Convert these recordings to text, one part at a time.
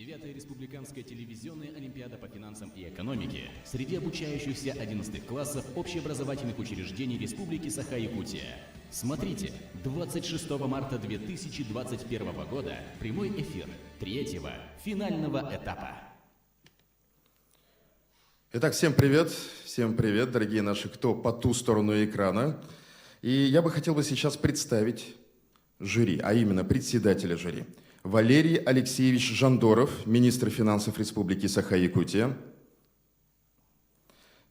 9-я республиканская телевизионная олимпиада по финансам и экономике среди обучающихся 11 классов общеобразовательных учреждений Республики Саха-Якутия. Смотрите, 26 марта 2021 года прямой эфир 3-го финального этапа. Итак, всем привет, дорогие наши, кто по ту сторону экрана. И я бы хотел сейчас представить жюри, а именно председателя жюри. Валерий Алексеевич Жандоров, министр финансов Республики Саха-Якутия.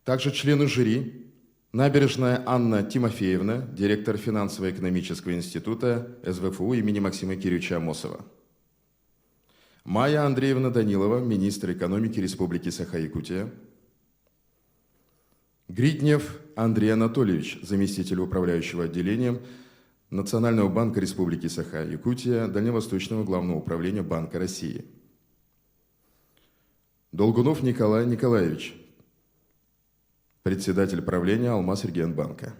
Также члены жюри. Набережная Анна Тимофеевна, директор финансово-экономического института СВФУ имени Максима Кирилловича Амосова. Майя Андреевна Данилова, министр экономики Республики Саха-Якутия. Гриднев Андрей Анатольевич, заместитель управляющего отделением Национального банка Республики Саха-Якутия, Дальневосточного главного управления Банка России. Долгунов Николай Николаевич, председатель правления Алмаз-Регионбанка.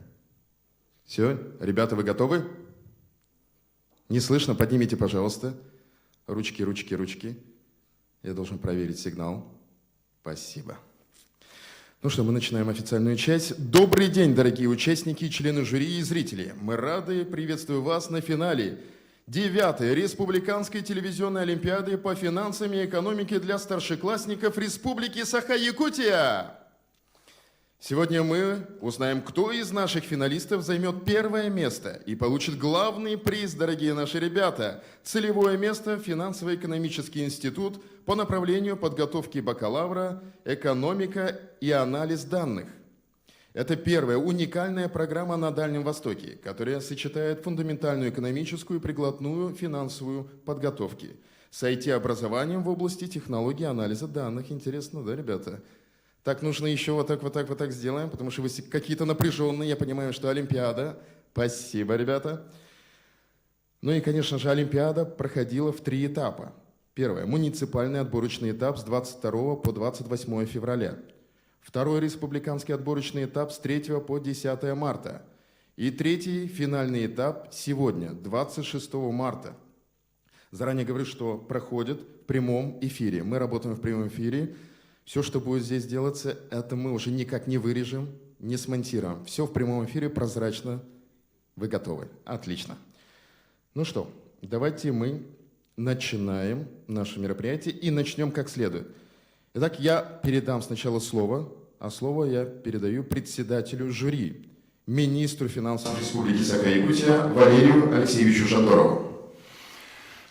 Все, ребята, вы готовы? Не слышно? Поднимите, пожалуйста. Ручки, ручки, ручки. Я должен проверить сигнал. Спасибо. Ну что, мы начинаем официальную часть. Добрый день, дорогие участники, члены жюри и зрители. Мы рады приветствовать вас на финале 9-й Республиканской телевизионной олимпиады по финансам и экономике для старшеклассников Республики Саха-Якутия. Сегодня мы узнаем, кто из наших финалистов займет первое место и получит главный приз, дорогие наши ребята. Целевое место в Финансово-экономический институт по направлению подготовки бакалавра, экономика и анализ данных. Это первая уникальная программа на Дальнем Востоке, которая сочетает фундаментальную экономическую и прикладную финансовую подготовки с IT-образованием в области технологии анализа данных. Интересно, да, ребята? Так нужно еще вот так сделаем, потому что вы какие-то напряженные, я понимаю, что Олимпиада. Спасибо, ребята. Ну и, конечно же, Олимпиада проходила в 3 этапа. Первое – муниципальный отборочный этап с 22 по 28 февраля. Второй – республиканский отборочный этап с 3 по 10 марта. И третий – финальный этап сегодня, 26 марта. Заранее говорю, что проходит в прямом эфире. Мы работаем в прямом эфире. Все, что будет здесь делаться, это мы уже никак не вырежем, не смонтируем. Все в прямом эфире, прозрачно. Вы готовы? Отлично. Ну что, давайте мы начинаем наше мероприятие и начнем как следует. Итак, я передам сначала слово, а слово я передаю председателю жюри, министру финансов Республики Саха-Якутия Валерию Алексеевичу Жандорову.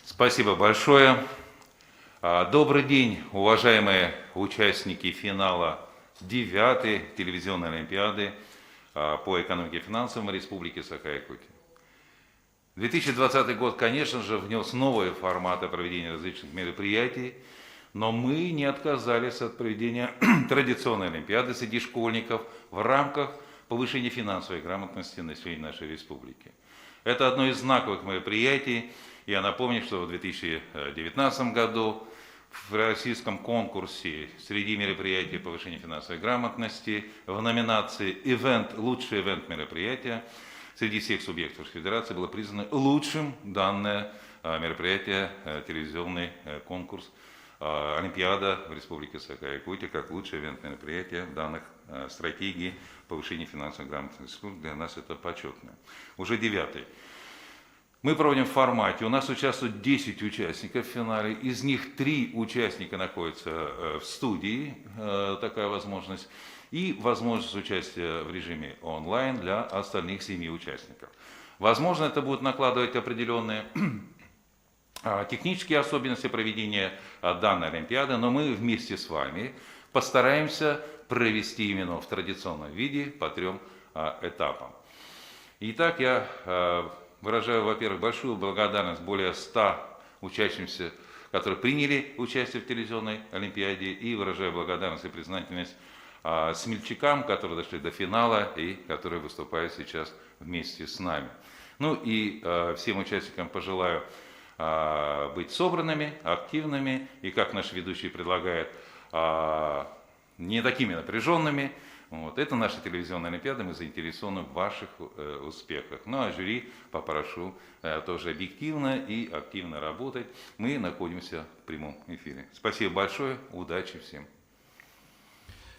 Спасибо большое. Добрый день, уважаемые участники финала 9-й телевизионной олимпиады по экономике и финансам Республики Саха-Якутия. 2020 год, конечно же, внес новые форматы проведения различных мероприятий, но мы не отказались от проведения традиционной олимпиады среди школьников в рамках повышения финансовой грамотности населения нашей республики. Это одно из знаковых мероприятий. Я напомню, что в 2019 году в российском конкурсе среди мероприятий повышения финансовой грамотности в номинации «Лучший ивент мероприятия» среди всех субъектов Федерации было признано лучшим данное мероприятие, телевизионный конкурс «Олимпиада» в Республике Саха-Якутия как лучший ивент мероприятия в данных стратегии повышения финансовой грамотности. Для нас это почетно. Уже 9-й. Мы проводим в формате, у нас участвуют 10 участников в финале, из них 3 участника находятся в студии, такая возможность, и возможность участия в режиме онлайн для остальных 7 участников. Возможно, это будет накладывать определенные технические особенности проведения данной олимпиады, но мы вместе с вами постараемся провести именно в традиционном виде по 3 этапам. Итак, я выражаю, во-первых, большую благодарность более 100 учащимся, которые приняли участие в телевизионной олимпиаде, и выражаю благодарность и признательность смельчакам, которые дошли до финала и которые выступают сейчас вместе с нами. Ну и всем участникам пожелаю быть собранными, активными и, как наш ведущий предлагает, не такими напряженными, Вот. Это наша телевизионная олимпиада, мы заинтересованы в ваших успехах. Ну а жюри попрошу тоже объективно и активно работать. Мы находимся в прямом эфире. Спасибо большое, удачи всем.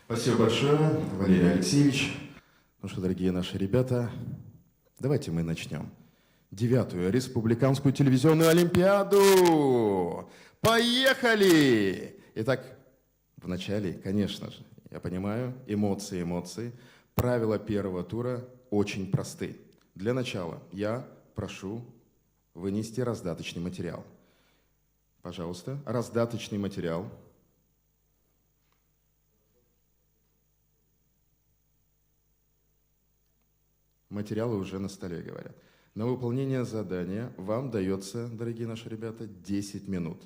Спасибо большое, Валерий Алексеевич. Ну что, дорогие наши ребята, давайте мы начнем. 9-ю республиканскую телевизионную олимпиаду. Поехали! Итак, вначале, конечно же, я понимаю, эмоции. Правила первого тура очень просты. Для начала я прошу вынести раздаточный материал. Пожалуйста, раздаточный материал. Материалы уже на столе, говорят. На выполнение задания вам дается, дорогие наши ребята, 10 минут.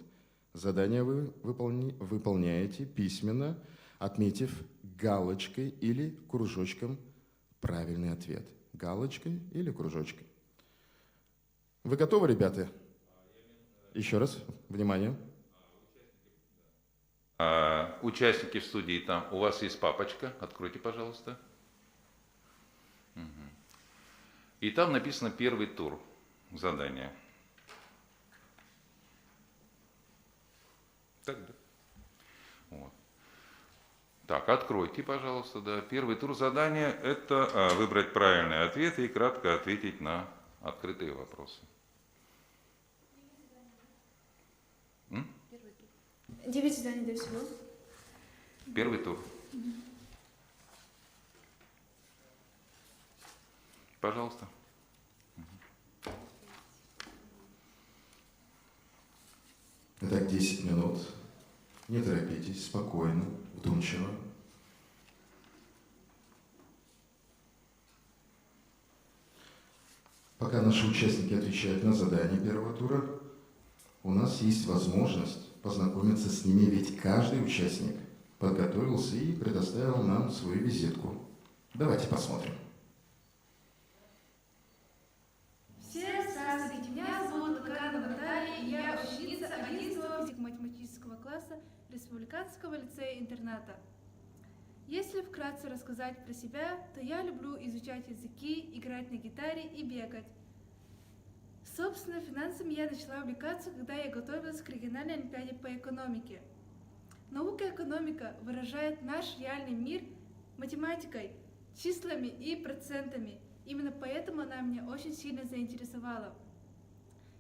Задание вы выполняете письменно, отметив галочкой или кружочком правильный ответ. Галочкой или кружочкой. Вы готовы, ребята? Еще раз, внимание. Участники в студии, там у вас есть папочка, откройте, пожалуйста. И там написано первый тур задания. Так, да? Вот. Так, откройте, пожалуйста, да. Первый тур задания – это выбрать правильный ответ и кратко ответить на открытые вопросы. 9 заданий до всего. Первый тур. Пожалуйста. Итак, 10 минут. Не торопитесь, спокойно, вдумчиво. Пока наши участники отвечают на задания первого тура, у нас есть возможность познакомиться с ними, ведь каждый участник подготовился и предоставил нам свою визитку. Давайте посмотрим. Всем здравствуйте, меня зовут Луканова Наталья, и я ученица 11-го физико-математического класса Республиканского лицея-интерната. Если вкратце рассказать про себя, то я люблю изучать языки, играть на гитаре и бегать. Собственно, финансами я начала увлекаться, когда я готовилась к региональной олимпиаде по экономике. Наука экономика выражает наш реальный мир математикой, числами и процентами. Именно поэтому она меня очень сильно заинтересовала.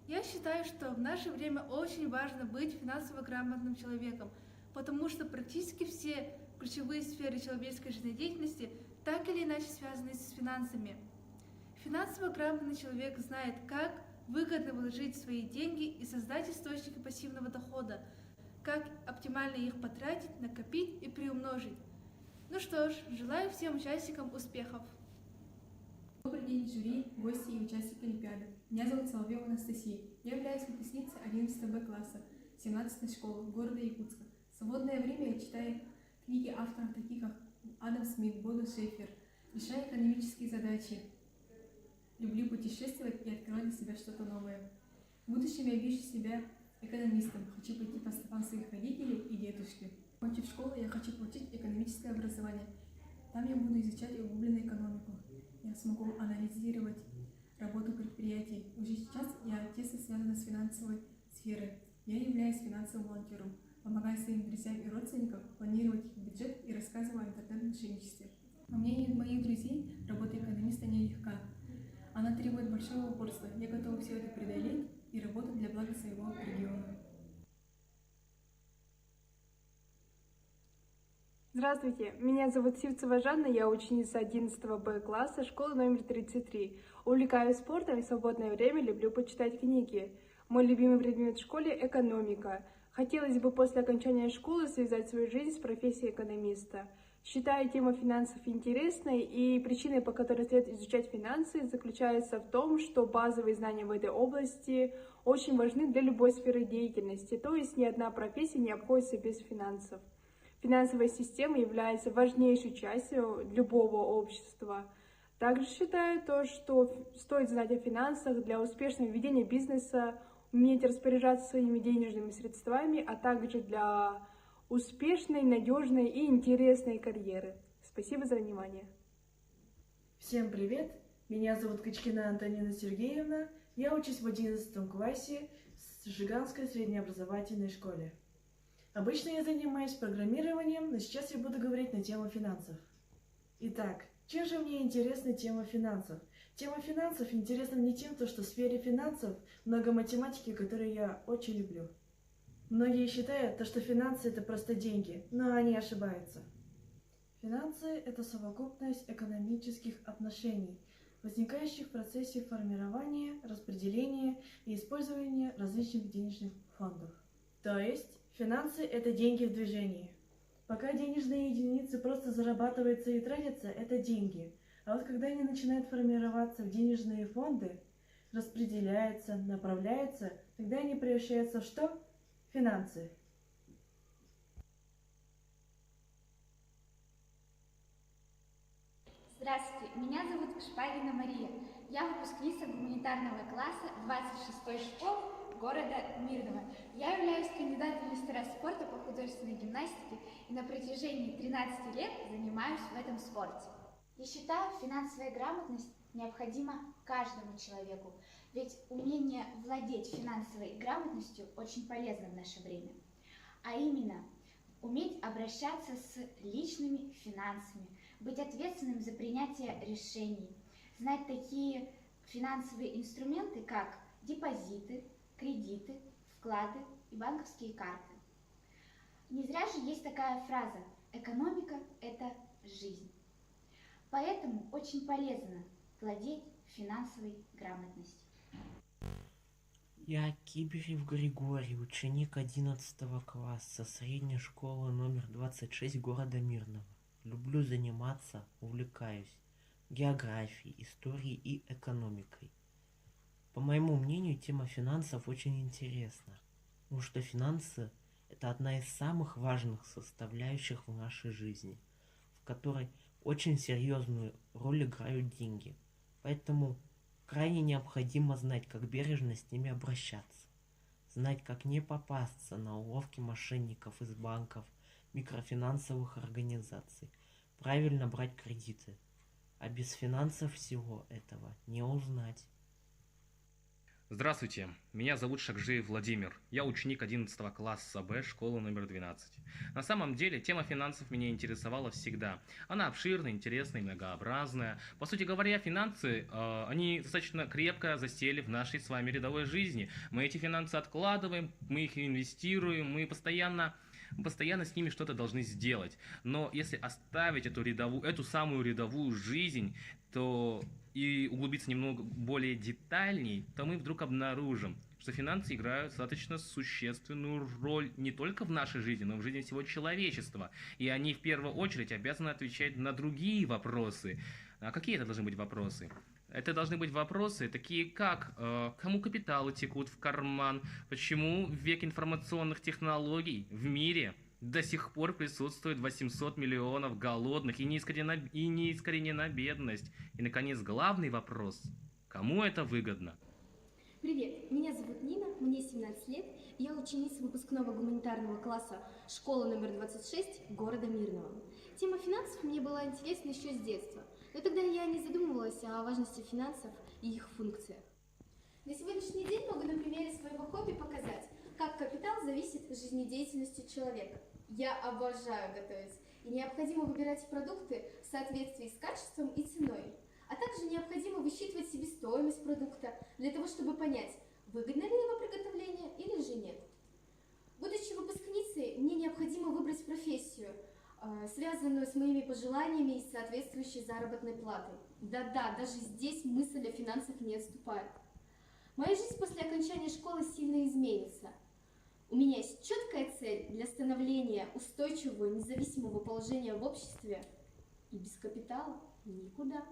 Я считаю, что в наше время очень важно быть финансово грамотным человеком, потому что практически все ключевые сферы человеческой жизнедеятельности так или иначе связаны с финансами. Финансово грамотный человек знает, как выгодно вложить свои деньги и создать источники пассивного дохода, как оптимально их потратить, накопить и приумножить. Ну что ж, желаю всем участникам успехов! Добрый день, жюри, гости и участники Олимпиады. Меня зовут Соловьева Анастасия. Я являюсь выпускницей 11 Б класса 17-й школы города Якутска. В свободное время я читаю книги авторов, таких как Адам Смит, Боду Шефер, решаю экономические задачи. Люблю путешествовать и открывать для себя что-то новое. В будущем я вижу себя экономистом. Хочу пойти по стопам своих родителей и дедушки. Окончив школу, я хочу получить экономическое образование. Там я буду изучать углубленную экономику. Я смогу анализировать работу предприятий. Уже сейчас я тесно связана с финансовой сферой. Я являюсь финансовым волонтером. Помогаю своим друзьям и родственникам планировать их бюджет и рассказываю о интернет-мошенничестве. По мнению моих друзей, работа экономиста нелегка. Она требует большого упорства. Я готова все это преодолеть и работать для блага своего региона. Здравствуйте, меня зовут Сивцева Жанна, я ученица 11 Б класса, школы номер 33. Увлекаюсь спортом и в свободное время люблю почитать книги. Мой любимый предмет в школе – экономика. Хотелось бы после окончания школы связать свою жизнь с профессией экономиста. Считаю тему финансов интересной, и причиной, по которой следует изучать финансы, заключается в том, что базовые знания в этой области очень важны для любой сферы деятельности, то есть ни одна профессия не обходится без финансов. Финансовая система является важнейшей частью любого общества. Также считаю то, что стоит знать о финансах для успешного ведения бизнеса, уметь распоряжаться своими денежными средствами, а также для успешной, надежной и интересной карьеры. Спасибо за внимание. Всем привет! Меня зовут Качкина Антонина Сергеевна. Я учусь в 11 классе в Жиганской среднеобразовательной школе. Обычно я занимаюсь программированием, но сейчас я буду говорить на тему финансов. Итак, чем же мне интересна тема финансов? Тема финансов интересна мне тем, что в сфере финансов много математики, которую я очень люблю. Многие считают, что финансы – это просто деньги, но они ошибаются. Финансы – это совокупность экономических отношений, возникающих в процессе формирования, распределения и использования различных денежных фондов. То есть, финансы – это деньги в движении. Пока денежные единицы просто зарабатываются и тратятся – это деньги. А вот когда они начинают формироваться в денежные фонды, распределяются, направляются, тогда они превращаются в что? Финансы. Здравствуйте, меня зовут Шпагина Мария. Я выпускница гуманитарного класса 26-й школы города Мирного. Я являюсь кандидатом в мастера спорта по художественной гимнастике и на протяжении 13 лет занимаюсь в этом спорте. Я считаю, финансовая грамотность необходима каждому человеку, ведь умение владеть финансовой грамотностью очень полезно в наше время. А именно, уметь обращаться с личными финансами, быть ответственным за принятие решений, знать такие финансовые инструменты, как депозиты, кредиты, вклады и банковские карты. Не зря же есть такая фраза «экономика – это жизнь». Поэтому очень полезно владеть финансовой грамотностью. Я Киберев Григорий, ученик 11 класса средней школы номер 26 города Мирного. Люблю заниматься, увлекаюсь географией, историей и экономикой. По моему мнению, тема финансов очень интересна, потому что финансы – это одна из самых важных составляющих в нашей жизни, в которой очень серьезную роль играют деньги. Поэтому крайне необходимо знать, как бережно с ними обращаться, знать, как не попасться на уловки мошенников из банков, микрофинансовых организаций, правильно брать кредиты. А без финансов всего этого не узнать. Здравствуйте, меня зовут Шакжиев Владимир, я ученик 11 класса Б школы номер 12. На самом деле, тема финансов меня интересовала всегда. Она обширная, интересная и многообразная. По сути говоря, финансы, они достаточно крепко засели в нашей с вами рядовой жизни. Мы эти финансы откладываем, мы их инвестируем, мы постоянно с ними что-то должны сделать. Но если оставить эту самую рядовую жизнь, то и углубиться немного более детальней, то мы вдруг обнаружим, что финансы играют достаточно существенную роль не только в нашей жизни, но и в жизни всего человечества. И они в первую очередь обязаны отвечать на другие вопросы. А какие это должны быть вопросы? Это должны быть вопросы такие как, кому капиталы текут в карман, почему в век информационных технологий в мире до сих пор присутствует 800 миллионов голодных и не искоренена бедность. И, наконец, главный вопрос – кому это выгодно? Привет, меня зовут Нина, мне 17 лет, и я ученица выпускного гуманитарного класса школы номер 26 города Мирного. Тема финансов мне была интересна еще с детства, но тогда я не задумывалась о важности финансов и их функциях. На сегодняшний день могу на примере своего хобби показать, как капитал зависит от жизнедеятельности человека. Я обожаю готовить, и необходимо выбирать продукты в соответствии с качеством и ценой. А также необходимо высчитывать себестоимость продукта для того, чтобы понять, выгодно ли его приготовление или же нет. Будучи выпускницей, мне необходимо выбрать профессию, связанную с моими пожеланиями и соответствующей заработной платой. Да-да, даже здесь мысль о финансах не отступает. Моя жизнь после окончания школы сильно изменится. У меня есть четкая цель для становления устойчивого независимого положения в обществе, и без капитала никуда.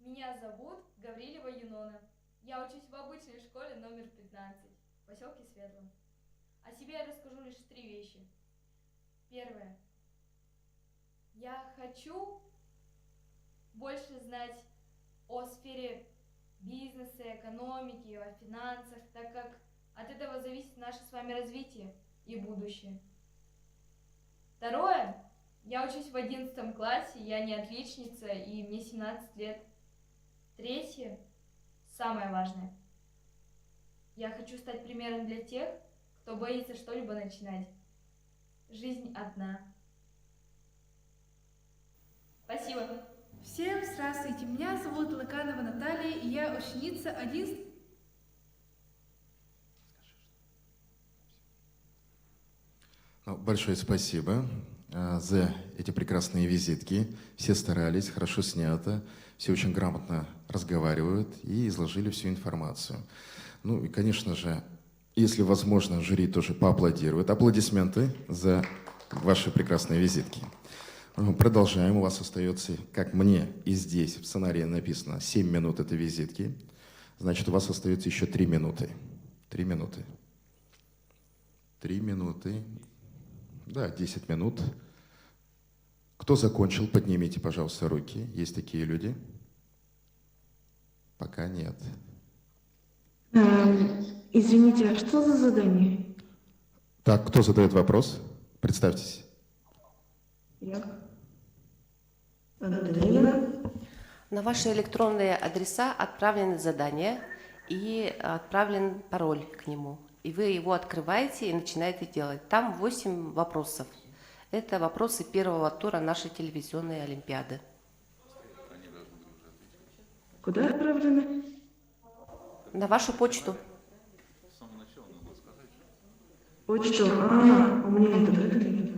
Меня зовут Гаврилева Юнона. Я учусь в обычной школе номер 15 в поселке Светлом. О себе я расскажу лишь 3 вещи. Первое. Я хочу больше знать о сфере бизнеса, экономики, о финансах, так как от этого зависит наше с вами развитие и будущее. Второе. Я учусь в 11 классе, я не отличница, и мне 17 лет. Третье. Самое важное. Я хочу стать примером для тех, кто боится что-либо начинать. Жизнь одна. Спасибо. Всем здравствуйте, меня зовут Лыканова Наталья, и я ученица 11... Большое спасибо за эти прекрасные визитки. Все старались, хорошо снято, все очень грамотно разговаривают и изложили всю информацию. Ну и, конечно же, если возможно, жюри тоже поаплодирует. Аплодисменты за ваши прекрасные визитки. Продолжаем. У вас остается, как мне и здесь в сценарии написано, 7 минут этой визитки. Значит, у вас остается еще 3 минуты. 3 минуты. 3 минуты. Да, 10 минут. Кто закончил, поднимите, пожалуйста, руки. Есть такие люди? Пока нет. Извините, а что за задание? Так, кто задает вопрос? Представьтесь. Я. Антонина. На ваши электронные адреса отправлены задания и отправлен пароль к нему. И вы его открываете и начинаете делать. Там 8 вопросов. Это вопросы первого тура нашей телевизионной олимпиады. Куда отправлены? На вашу почту. Почту. У меня интернета нет.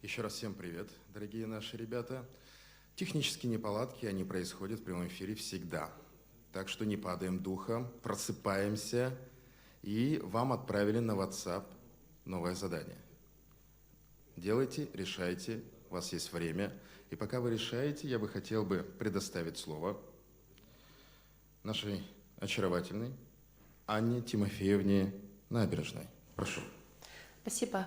Еще раз всем привет, дорогие наши ребята. Технические неполадки, они происходят в прямом эфире всегда. Так что не падаем духом, просыпаемся. И вам отправили на WhatsApp новое задание. Делайте, решайте, у вас есть время. И пока вы решаете, я бы хотел предоставить слово нашей очаровательной Анне Тимофеевне Набережной. Прошу. Спасибо.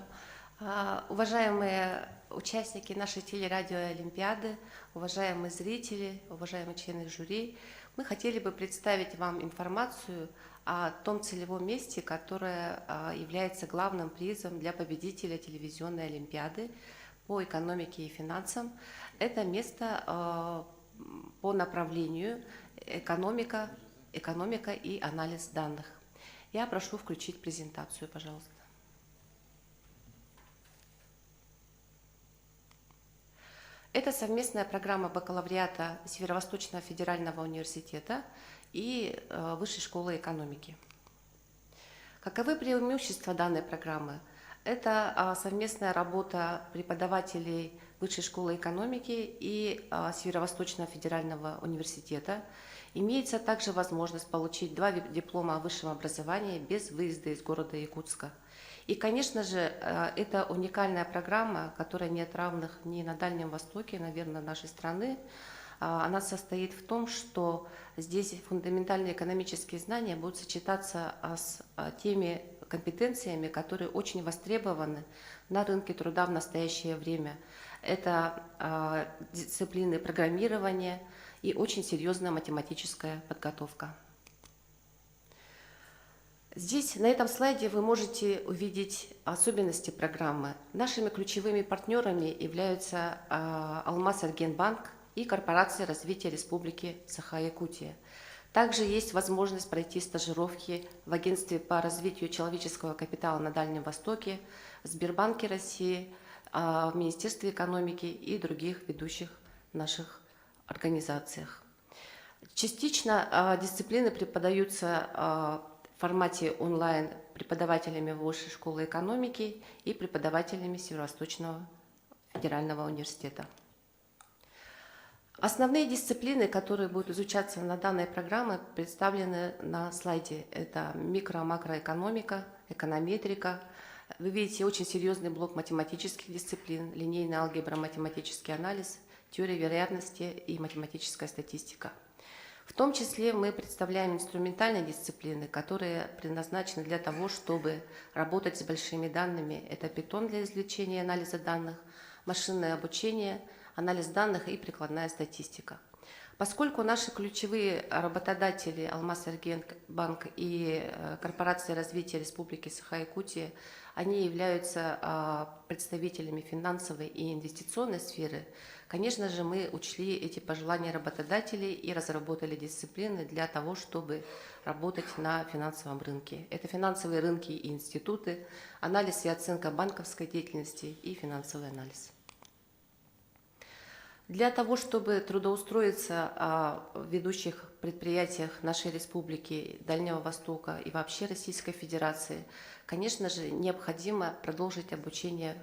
Уважаемые участники нашей телерадиоолимпиады, уважаемые зрители, уважаемые члены жюри, мы хотели бы представить вам информацию о том целевом месте, которое является главным призом для победителя телевизионной олимпиады по экономике и финансам. Это место по направлению экономика и анализ данных. Я прошу включить презентацию, пожалуйста. Это совместная программа бакалавриата Северо-Восточного федерального университета и Высшей школы экономики. Каковы преимущества данной программы? Это совместная работа преподавателей Высшей школы экономики и Северо-Восточного федерального университета. Имеется также возможность получить 2 диплома о высшем образовании без выезда из города Якутска. И, конечно же, это уникальная программа, которая нет равных ни на Дальнем Востоке, наверное, нашей страны. Она состоит в том, что здесь фундаментальные экономические знания будут сочетаться с теми компетенциями, которые очень востребованы на рынке труда в настоящее время. Это дисциплины программирования и очень серьезная математическая подготовка. Здесь, на этом слайде, вы можете увидеть особенности программы. Нашими ключевыми партнерами являются Алмаз-Эргенбанк и Корпорация развития Республики Саха-Якутия. Также есть возможность пройти стажировки в Агентстве по развитию человеческого капитала на Дальнем Востоке, в Сбербанке России, в Министерстве экономики и других ведущих наших организациях. Частично дисциплины преподаются в формате онлайн преподавателями Высшей школы экономики и преподавателями Северо-Восточного федерального университета. Основные дисциплины, которые будут изучаться на данной программе, представлены на слайде. Это микро-макроэкономика, эконометрика. Вы видите очень серьезный блок математических дисциплин, линейная алгебра, математический анализ, теория вероятности и математическая статистика. В том числе мы представляем инструментальные дисциплины, которые предназначены для того, чтобы работать с большими данными. Это Python для извлечения и анализа данных, машинное обучение, анализ данных и прикладная статистика. Поскольку наши ключевые работодатели Алмаз-Эргенбанк и Корпорация развития Республики Саха-Якутия, они являются представителями финансовой и инвестиционной сферы, конечно же, мы учли эти пожелания работодателей и разработали дисциплины для того, чтобы работать на финансовом рынке. Это финансовые рынки и институты, анализ и оценка банковской деятельности и финансовый анализ. Для того, чтобы трудоустроиться в ведущих предприятиях нашей республики, Дальнего Востока и вообще Российской Федерации, конечно же, необходимо продолжить обучение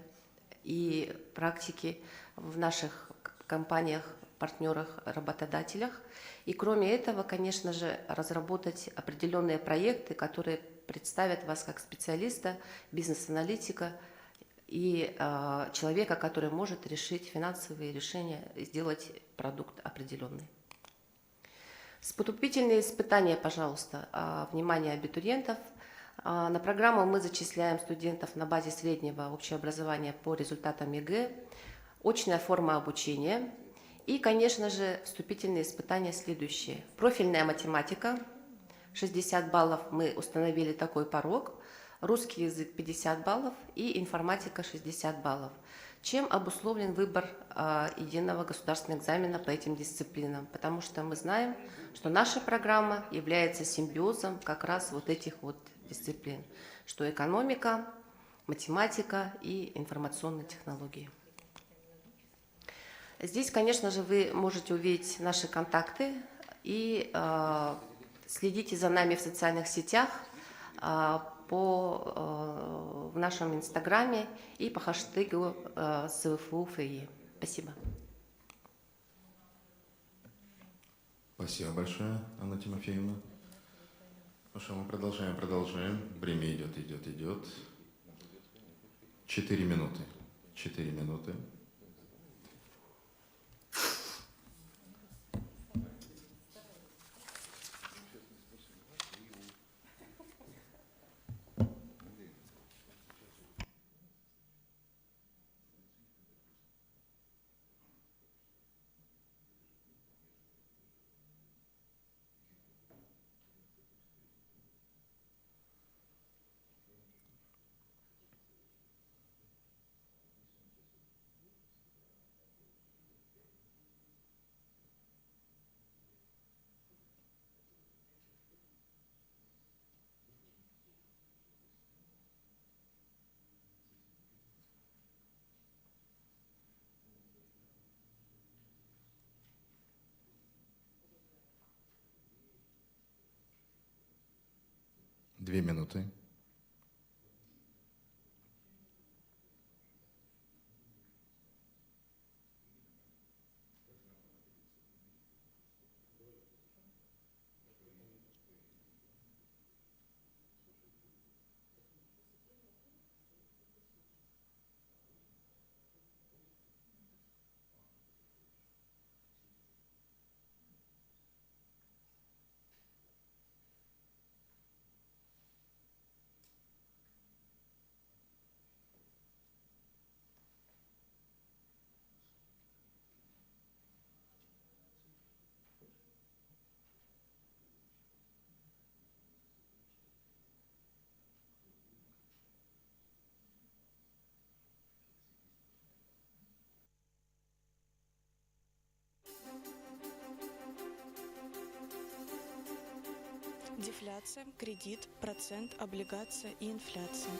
и практики в наших компаниях, партнерах, работодателях. И кроме этого, конечно же, разработать определенные проекты, которые представят вас как специалиста, бизнес-аналитика, и человека, который может решить финансовые решения и сделать продукт определенный. Вступительные испытания, пожалуйста, внимание абитуриентов. На программу мы зачисляем студентов на базе среднего общеобразования по результатам ЕГЭ, очная форма обучения и, конечно же, вступительные испытания следующие. Профильная математика, 60 баллов, мы установили такой порог. Русский язык 50 баллов и информатика 60 баллов. Чем обусловлен выбор единого государственного экзамена по этим дисциплинам? Потому что мы знаем, что наша программа является симбиозом как раз вот этих вот дисциплин, что экономика, математика и информационные технологии. Здесь, конечно же, вы можете увидеть наши контакты и следите за нами в социальных сетях. в нашем инстаграме и по хэштегу СВФУ-ФИ. Спасибо. Спасибо большое, Анна Тимофеевна. Ну что, мы продолжаем. Время идет. 4 минуты. 4 минуты. Две минуты. Дефляция, кредит, процент, облигация и инфляция.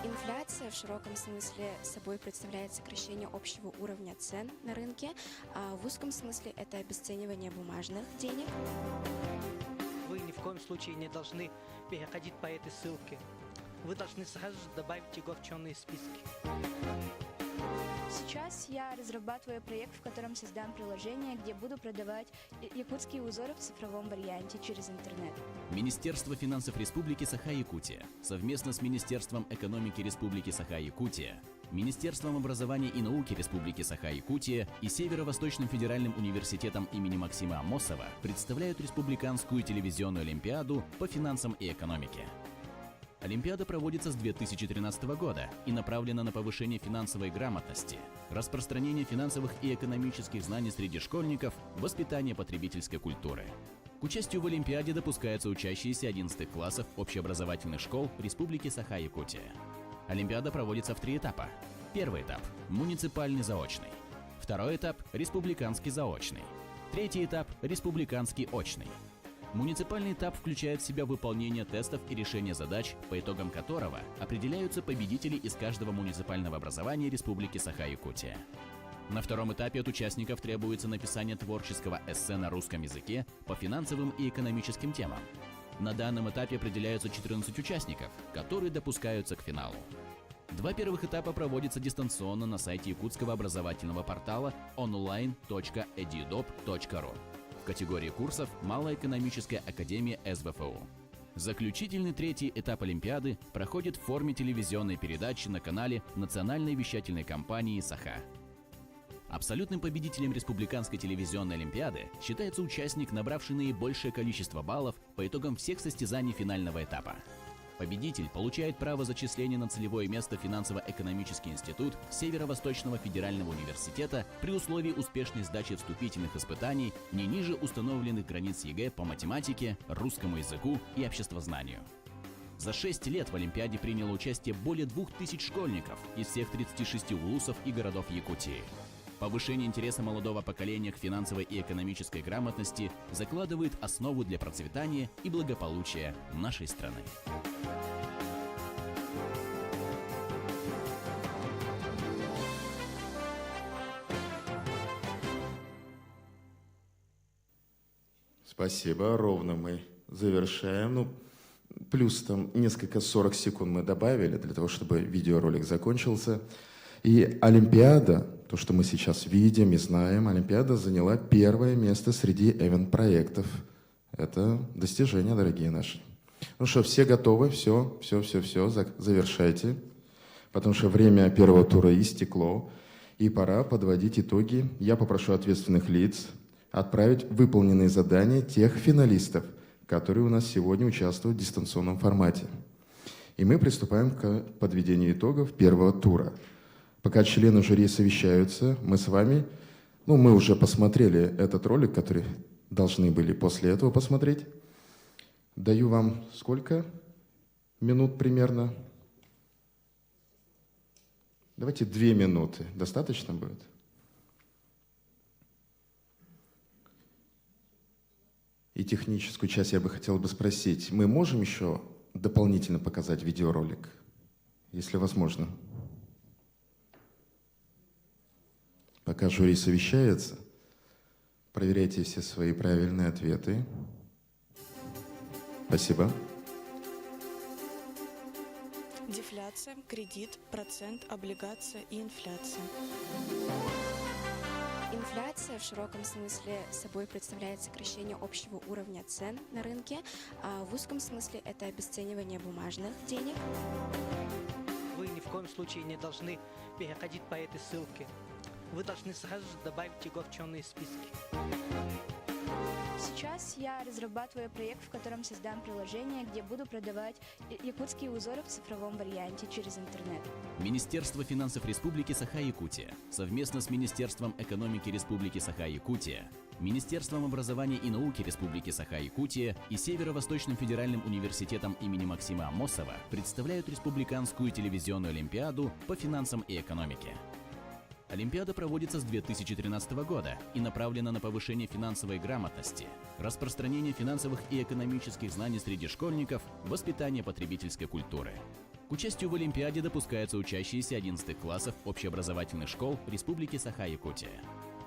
Инфляция в широком смысле собой представляет сокращение общего уровня цен на рынке, а в узком смысле это обесценивание бумажных денег. Вы ни в коем случае не должны переходить по этой ссылке. Вы должны сразу же добавить его в черные списки. Сейчас я разрабатываю проект, в котором создам приложение, где буду продавать якутские узоры в цифровом варианте через интернет. Министерство финансов Республики Саха-Якутия совместно с Министерством экономики Республики Саха-Якутия, Министерством образования и науки Республики Саха-Якутия и Северо-Восточным федеральным университетом имени Максима Амосова представляют Республиканскую телевизионную олимпиаду по финансам и экономике. Олимпиада проводится с 2013 года и направлена на повышение финансовой грамотности, распространение финансовых и экономических знаний среди школьников, воспитание потребительской культуры. К участию в Олимпиаде допускаются учащиеся 11 классов общеобразовательных школ Республики Саха-Якутия. Олимпиада проводится в 3 этапа. Первый этап – муниципальный заочный. Второй этап – республиканский заочный. Третий этап – республиканский очный. Муниципальный этап включает в себя выполнение тестов и решение задач, по итогам которого определяются победители из каждого муниципального образования Республики Саха-Якутия. На втором этапе от участников требуется написание творческого эссе на русском языке по финансовым и экономическим темам. На данном этапе определяются 14 участников, которые допускаются к финалу. 2 первых этапа проводятся дистанционно на сайте якутского образовательного портала online.edudop.ru. В категории курсов «Малая экономическая академия СВФУ». Заключительный 3-й этап Олимпиады проходит в форме телевизионной передачи на канале Национальной вещательной компании «Саха». Абсолютным победителем Республиканской телевизионной олимпиады считается участник, набравший наибольшее количество баллов по итогам всех состязаний финального этапа. Победитель получает право зачисления на целевое место в Финансово-экономический институт Северо-Восточного федерального университета при условии успешной сдачи вступительных испытаний не ниже установленных границ ЕГЭ по математике, русскому языку и обществознанию. За 6 лет в Олимпиаде приняло участие более 2000 школьников из всех 36 улусов и городов Якутии. Повышение интереса молодого поколения к финансовой и экономической грамотности закладывает основу для процветания и благополучия нашей страны. Спасибо, ровно мы завершаем. Плюс там несколько 40 секунд мы добавили для того, чтобы видеоролик закончился. И Олимпиада, то, что мы сейчас видим и знаем, Олимпиада заняла первое место среди ивент-проектов. Это достижение, дорогие наши. Ну что, все готовы? Все, завершайте. Потому что время первого тура истекло, и пора подводить итоги. Я попрошу ответственных лиц отправить выполненные задания тех финалистов, которые у нас сегодня участвуют в дистанционном формате. И мы приступаем к подведению итогов первого тура. Пока члены жюри совещаются, мы с вами, мы уже посмотрели этот ролик, который должны были после этого посмотреть. Даю вам сколько минут примерно? Давайте 2 минуты. Достаточно будет? И техническую часть я бы хотел спросить. Мы можем еще дополнительно показать видеоролик, если возможно? Пока жюри совещается, проверяйте все свои правильные ответы. Спасибо. Дефляция, кредит, процент, облигация и инфляция. Инфляция в широком смысле собой представляет сокращение общего уровня цен на рынке, а в узком смысле это обесценивание бумажных денег. Вы ни в коем случае не должны переходить по этой ссылке. Вы должны сразу же добавить его в черные списки. Сейчас я разрабатываю проект, в котором создам приложение, где буду продавать якутские узоры в цифровом варианте через интернет. Министерство финансов Республики Саха-Якутия совместно с Министерством экономики Республики Саха-Якутия, Министерством образования и науки Республики Саха-Якутия и Северо-Восточным федеральным университетом имени Максима Амосова представляют Республиканскую телевизионную олимпиаду по финансам и экономике. Олимпиада проводится с 2013 года и направлена на повышение финансовой грамотности, распространение финансовых и экономических знаний среди школьников, воспитание потребительской культуры. К участию в Олимпиаде допускаются учащиеся 11 классов общеобразовательных школ Республики Саха-Якутия.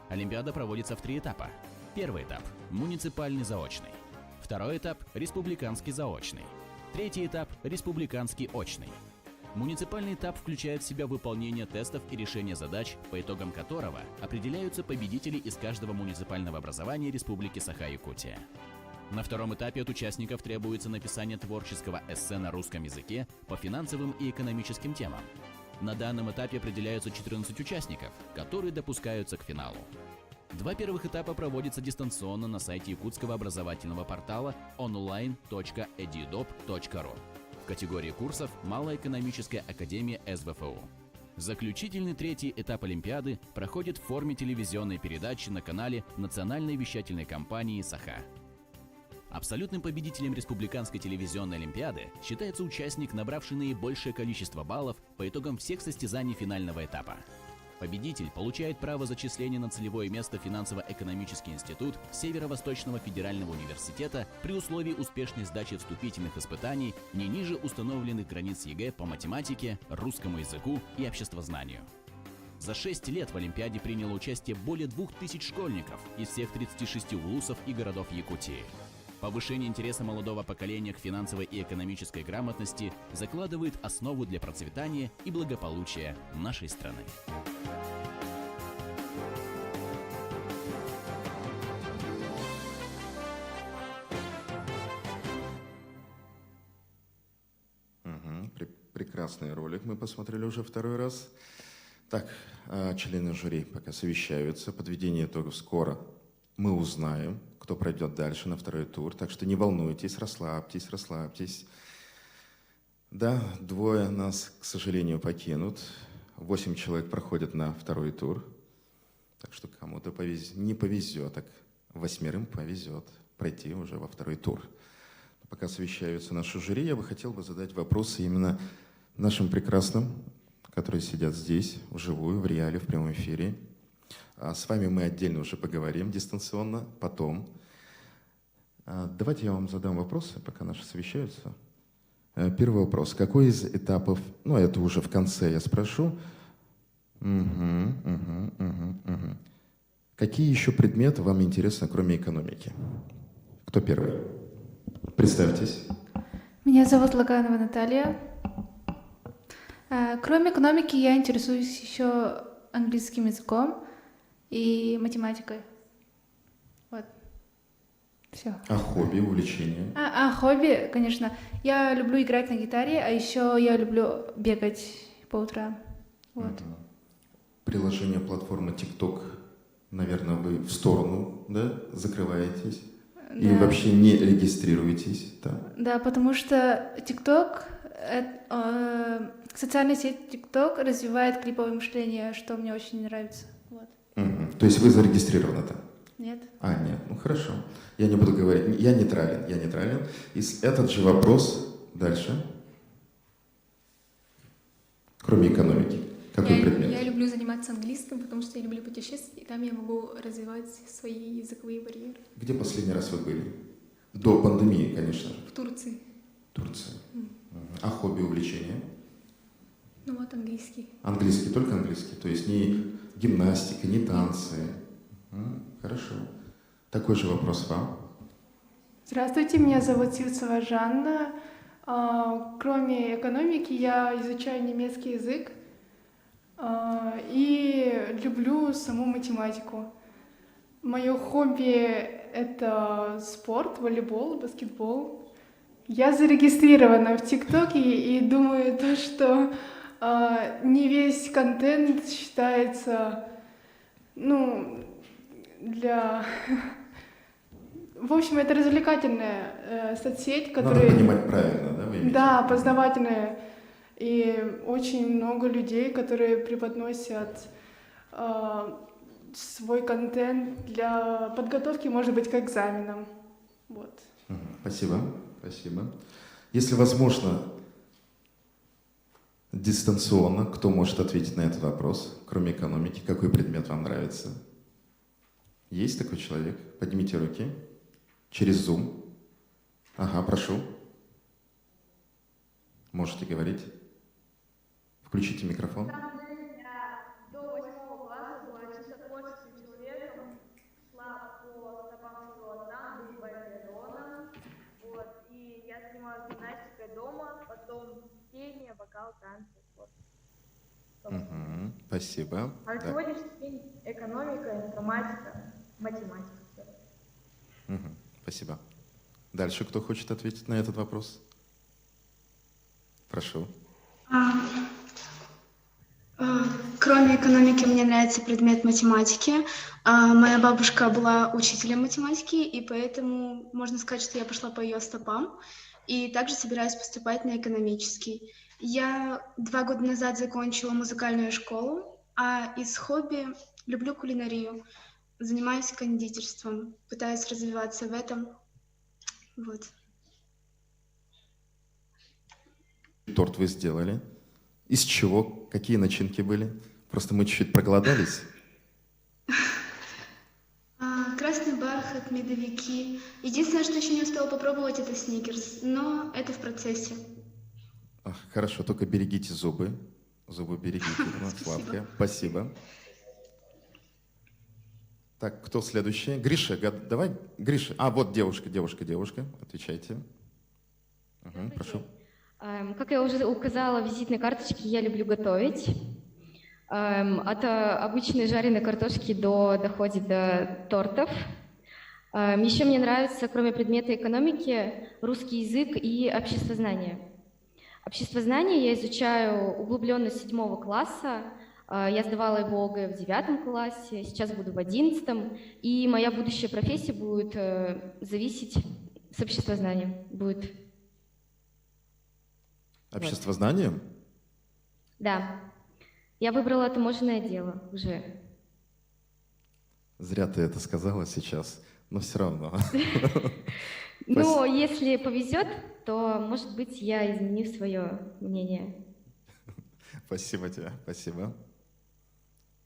Олимпиада проводится в 3 этапа. Первый этап – муниципальный заочный. Второй этап – республиканский заочный. Третий этап – республиканский очный. Муниципальный этап включает в себя выполнение тестов и решение задач, по итогам которого определяются победители из каждого муниципального образования Республики Саха-Якутия. На втором этапе от участников требуется написание творческого эссе на русском языке по финансовым и экономическим темам. На данном этапе определяются 14 участников, которые допускаются к финалу. 2 первых этапа проводятся дистанционно на сайте якутского образовательного портала online.edudop.ru. В категории курсов «Малая экономическая академия СВФУ». Заключительный 3-й этап Олимпиады проходит в форме телевизионной передачи на канале Национальной вещательной компании «Саха». Абсолютным победителем Республиканской телевизионной олимпиады считается участник, набравший наибольшее количество баллов по итогам всех состязаний финального этапа. Победитель получает право зачисления на целевое место в Финансово-экономический институт Северо-Восточного федерального университета при условии успешной сдачи вступительных испытаний не ниже установленных границ ЕГЭ по математике, русскому языку и обществознанию. За 6 лет в Олимпиаде приняло участие более 2000 школьников из всех 36 улусов и городов Якутии. Повышение интереса молодого поколения к финансовой и экономической грамотности закладывает основу для процветания и благополучия нашей страны. Прекрасный ролик мы посмотрели уже 2-й раз. Так, члены жюри пока совещаются. Подведение итогов скоро мы узнаем, кто пройдет дальше на 2-й тур. Так что не волнуйтесь, расслабьтесь. Да, 2 нас, к сожалению, покинут. 8 человек проходят на 2-й тур. Так что кому-то не повезет, так 8 повезет пройти уже во 2-й тур. Пока совещаются наши жюри, я бы хотел задать вопросы именно нашим прекрасным, которые сидят здесь, вживую, в реале, в прямом эфире. А с вами мы отдельно уже поговорим дистанционно, потом. Давайте я вам задам вопросы, пока наши совещаются. Первый вопрос. Какой из этапов, это уже в конце я спрошу. Какие еще предметы вам интересны, кроме экономики? Кто первый? Представьтесь. Меня зовут Лаганова Наталья. Кроме экономики, я интересуюсь еще английским языком и математикой. Вот. Все. А хобби, увлечения? Хобби, конечно. Я люблю играть на гитаре, а еще я люблю бегать по утрам. Вот. Приложение платформы TikTok, наверное, вы в сторону, да, закрываетесь? Или Да. вообще не регистрируетесь? Да. Да, потому что TikTok, социальная сеть TikTok развивает клиповое мышление, что мне очень нравится. Вот. То есть вы зарегистрированы там? Нет. Нет, ну хорошо. Я не буду говорить, я нейтрален. И этот же вопрос дальше. Кроме экономики. Какой предмет? Я люблю заниматься английским, потому что я люблю путешествовать, и там я могу развивать свои языковые барьеры. Где последний раз вы были? До пандемии, конечно же. В Турции. Турция. А хобби, увлечения? Ну вот английский. Английский, только английский? То есть не гимнастика, не танцы? Хорошо. Такой же вопрос вам. Здравствуйте, меня зовут Сивцева Жанна. Кроме экономики, я изучаю немецкий язык и люблю саму математику. Мое хобби — это спорт, волейбол, баскетбол. Я зарегистрирована в ТикТоке и думаю, что не весь контент считается, для... В общем, это развлекательная соцсеть, которая... Надо понимать правильно, да? Вы Да, познавательная. И очень много людей, которые преподносят свой контент для подготовки, может быть, к экзаменам. Вот. Спасибо. Если возможно, дистанционно, кто может ответить на этот вопрос, кроме экономики, какой предмет вам нравится? Есть такой человек? Поднимите руки. Через Zoom. Ага, прошу. Можете говорить. Включите микрофон. До 8 класса была чисто творческим человеком, шла по стопам своего отца, Баймерона, вот, и я занималась гимнастикой дома, потом пение, вокал, танцы, вот. Спасибо. А на сегодняшний день экономика, информатика, математика. Все. Спасибо. Дальше кто хочет ответить на этот вопрос? Прошу. Кроме экономики, мне нравится предмет математики. Моя бабушка была учителем математики, и поэтому можно сказать, что я пошла по ее стопам. И также собираюсь поступать на экономический. Я 2 года назад закончила музыкальную школу, а из хобби люблю кулинарию. Занимаюсь кондитерством, пытаюсь развиваться в этом. Вот. Торт вы сделали. Из чего? Какие начинки были? Просто мы чуть-чуть проголодались. Красный бархат, медовики. Единственное, что еще не успела попробовать, это сникерс, но это в процессе. Хорошо, только берегите зубы. Зубы берегите, она сладкая. Спасибо. Так, кто следующий? Гриша, давай. Гриша. Вот девушка. Отвечайте. Прошу. Как я уже указала в визитной карточке, я люблю готовить. От обычной жареной картошки доходит до тортов. Еще мне нравится, кроме предмета экономики, русский язык и обществознание. Обществознание я изучаю углубленно с 7 класса. Я сдавала его ОГЭ в 9 классе, сейчас буду в 11, и моя будущая профессия будет зависеть с обществознанием. Будет. Обществознанием? Да. Я выбрала таможенное дело уже. Зря ты это сказала сейчас, но все равно. Но если повезет, то, может быть, я изменю свое мнение. Спасибо тебе, спасибо.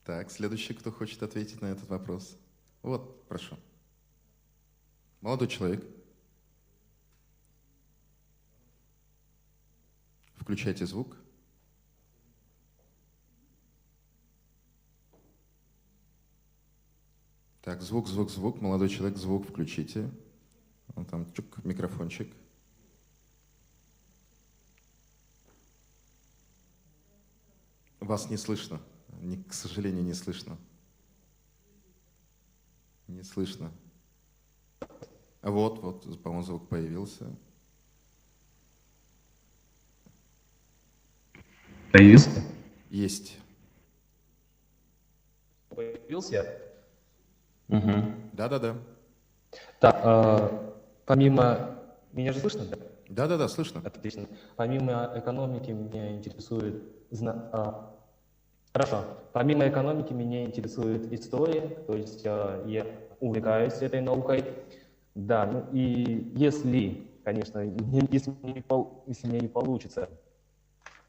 Так, следующий, кто хочет ответить на этот вопрос? Вот, прошу. Молодой человек. Включайте звук. Так, звук. Молодой человек, звук включите. Там микрофончик. Вас не слышно. К сожалению, не слышно. Не слышно. Вот, по-моему, звук появился. Появился? Есть. Появился? Угу. Да. Так, помимо... Меня же слышно, да? Да, слышно. Отлично. Помимо экономики меня интересует... Хорошо. Помимо экономики меня интересует история, то есть я увлекаюсь этой наукой. Да, ну и если, конечно, если мне не получится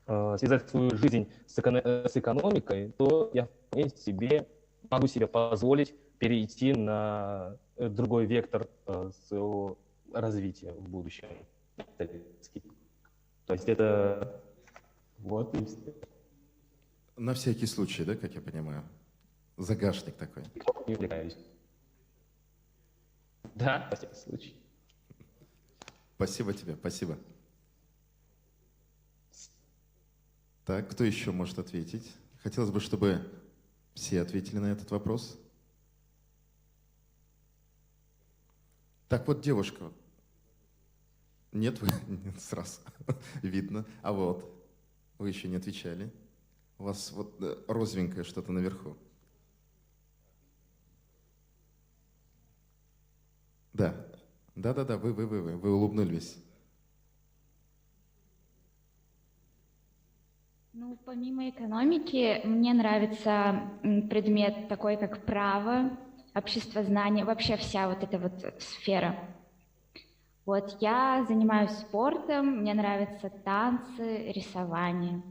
связать свою жизнь с экономикой, то я вполне могу себе позволить перейти на другой вектор своего развития в будущем. То есть это вот и все. На всякий случай, да, как я понимаю? Загашник такой. Не увлекаюсь. Да, на всякий случай. Спасибо тебе, спасибо. Так, кто еще может ответить? Хотелось бы, чтобы все ответили на этот вопрос. Так вот, девушка. Нет, вы? Нет, сразу видно. А вот, вы еще не отвечали. У вас вот розовенькое что-то наверху. Да, вы улыбнулись. Ну, помимо экономики, мне нравится предмет такой, как право, обществознание, вообще вся вот эта вот сфера. Вот я занимаюсь спортом, мне нравятся танцы, рисование.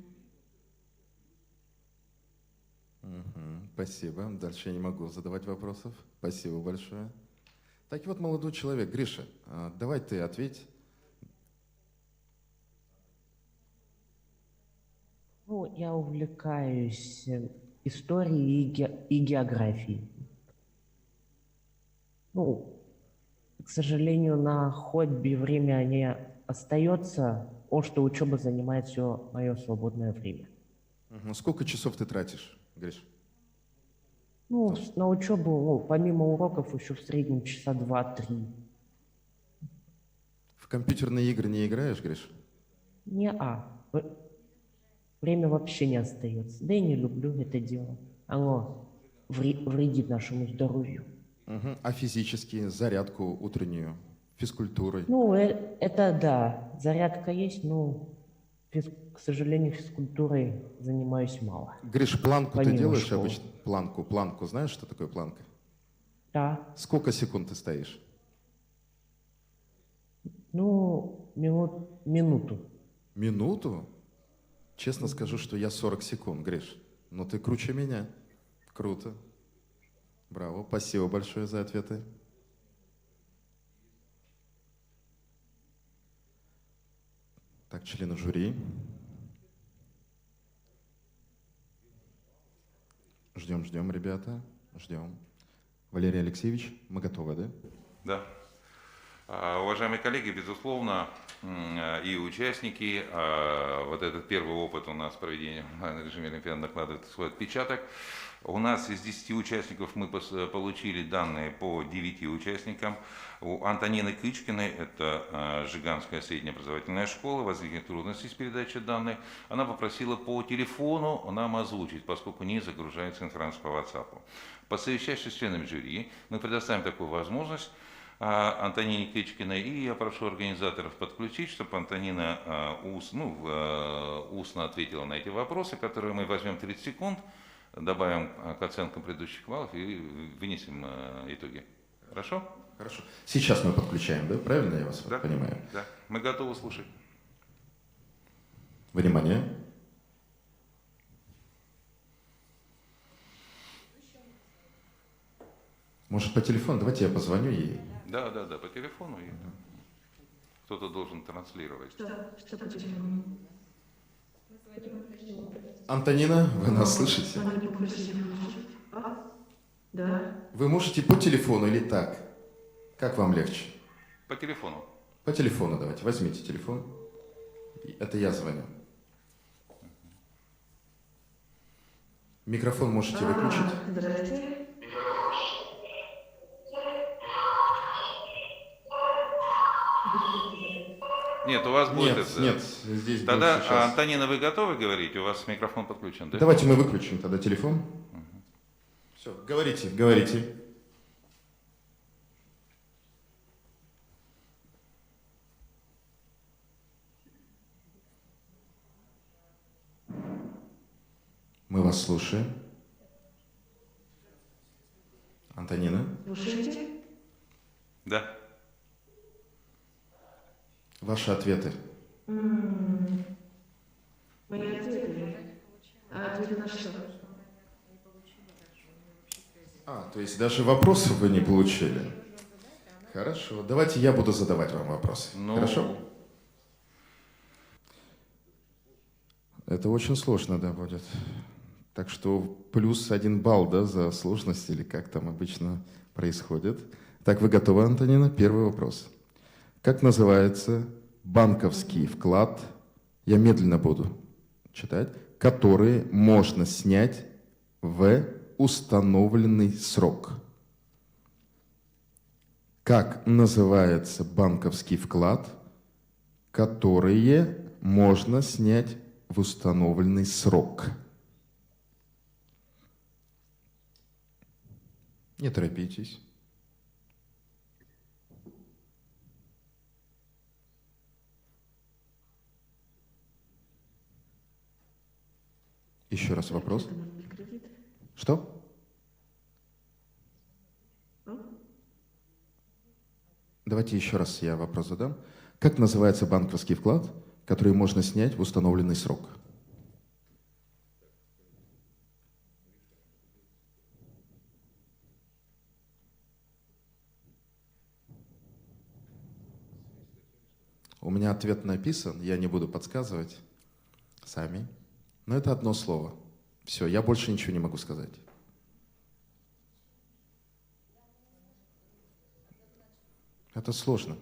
Спасибо. Дальше я не могу задавать вопросов. Спасибо большое. Так вот, молодой человек, Гриша, давай ты ответь. Ну, я увлекаюсь историей и географией. Ну, к сожалению, на хобби время не остается, что учеба занимает все мое свободное время. Сколько часов ты тратишь, Гриш? Ну, на учебу, помимо уроков, еще в среднем часа 2-3. В компьютерные игры не играешь, Гриш? Время вообще не остается. Да и не люблю это дело. Оно вредит нашему здоровью. А физически, зарядку утреннюю, физкультурой? Ну, это да. Зарядка есть, но, к сожалению, физкультурой занимаюсь мало. Гриш, планку ты делаешь школы. обычно? Планку. Знаешь, что такое планка? Да. Сколько секунд ты стоишь? Ну, минуту. Минуту? Честно скажу, что я 40 секунд, Гриш. Но ты круче меня. Круто. Браво. Спасибо большое за ответы. Так, члены жюри. Ждем, ребята. Ждем. Валерий Алексеевич, мы готовы, да? Да. Уважаемые коллеги, безусловно, и участники, вот этот первый опыт у нас проведения в режиме Олимпиады накладывает свой отпечаток. У нас из 10 участников мы получили данные по 9 участникам. У Антонины Кычкиной, это Жиганская средняя образовательная школа, возникли трудности с передачей данных. Она попросила по телефону нам озвучить, поскольку не загружается информация по WhatsApp. Посовещавшись с членами жюри, мы предоставим такую возможность Антонине Кычкиной, и я прошу организаторов подключить, чтобы Антонина устно ответила на эти вопросы, которые мы возьмем 30 секунд, добавим к оценкам предыдущих баллов и вынесем итоги. Хорошо? Хорошо. Сейчас мы подключаем, да? Правильно я вас понимаю? Да. Мы готовы слушать. Внимание. Может, по телефону? Давайте я позвоню ей. Да, по телефону. И кто-то должен транслировать. Что по телефону? Антонина, вы нас слышите? Да. Вы можете по телефону или так? Как вам легче? По телефону. По телефону давайте. Возьмите телефон. Это я звоню. Микрофон можете выключить. Здравствуйте. Нет, у вас будет Нет, это. нет, здесь Тогда, будет сейчас. Антонина, вы готовы говорить? У вас микрофон подключен, да? Давайте мы выключим тогда телефон. Все, говорите, говорите. Мы вас слушаем. Антонина? Слушаете? Да. Ваши ответы. Мои ответы. А ответы на что? То есть даже вопросов вы не получили? Хорошо, давайте я буду задавать вам вопросы. Хорошо? Это очень сложно, да, будет. Так что плюс 1 балл, да, за сложность, или как там обычно происходит. Так, вы готовы, Антонина? Первый вопрос. Как называется банковский вклад, я медленно буду читать, который можно снять в установленный срок? Как называется банковский вклад, который можно снять в установленный срок? Не торопитесь. Еще раз вопрос. Что? Давайте еще раз я вопрос задам. Как называется банковский вклад, который можно снять в установленный срок? У меня ответ написан, я не буду подсказывать сами. Но это одно слово. Все, я больше ничего не могу сказать. Это сложно.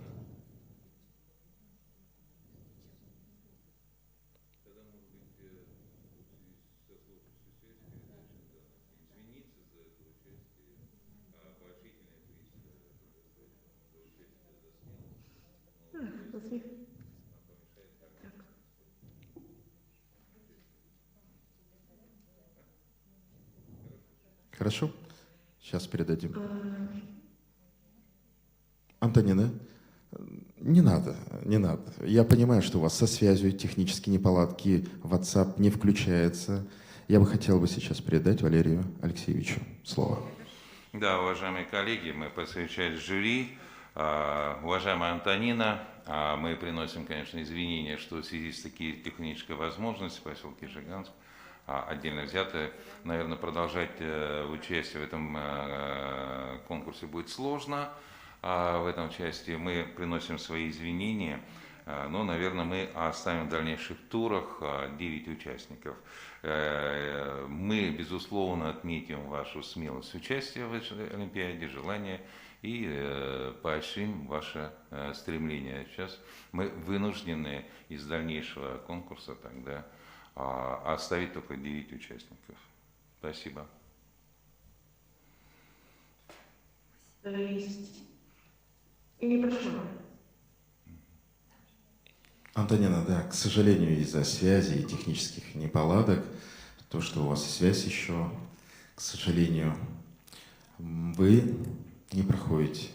Хорошо? Сейчас передадим. Антонина, не надо, не надо. Я понимаю, что у вас со связью технические неполадки, WhatsApp не включается. Я бы хотел сейчас передать Валерию Алексеевичу слово. Да, уважаемые коллеги, мы посвящались жюри. Уважаемая Антонина, мы приносим, конечно, извинения, что в связи с такой технической возможностью в поселке Жиганск, отдельно взятое, наверное, продолжать участие в этом конкурсе будет сложно. В этом части мы приносим свои извинения, но, наверное, мы оставим в дальнейших турах 9 участников. Мы, безусловно, отметим вашу смелость участия в этой Олимпиаде, желание и поощрим ваше стремление. Сейчас мы вынуждены из дальнейшего конкурса тогда оставить только 9 участников. Спасибо. То есть не прошло. Антонина, да, к сожалению, из-за связи и технических неполадок, то, что у вас связь еще, к сожалению, вы не проходите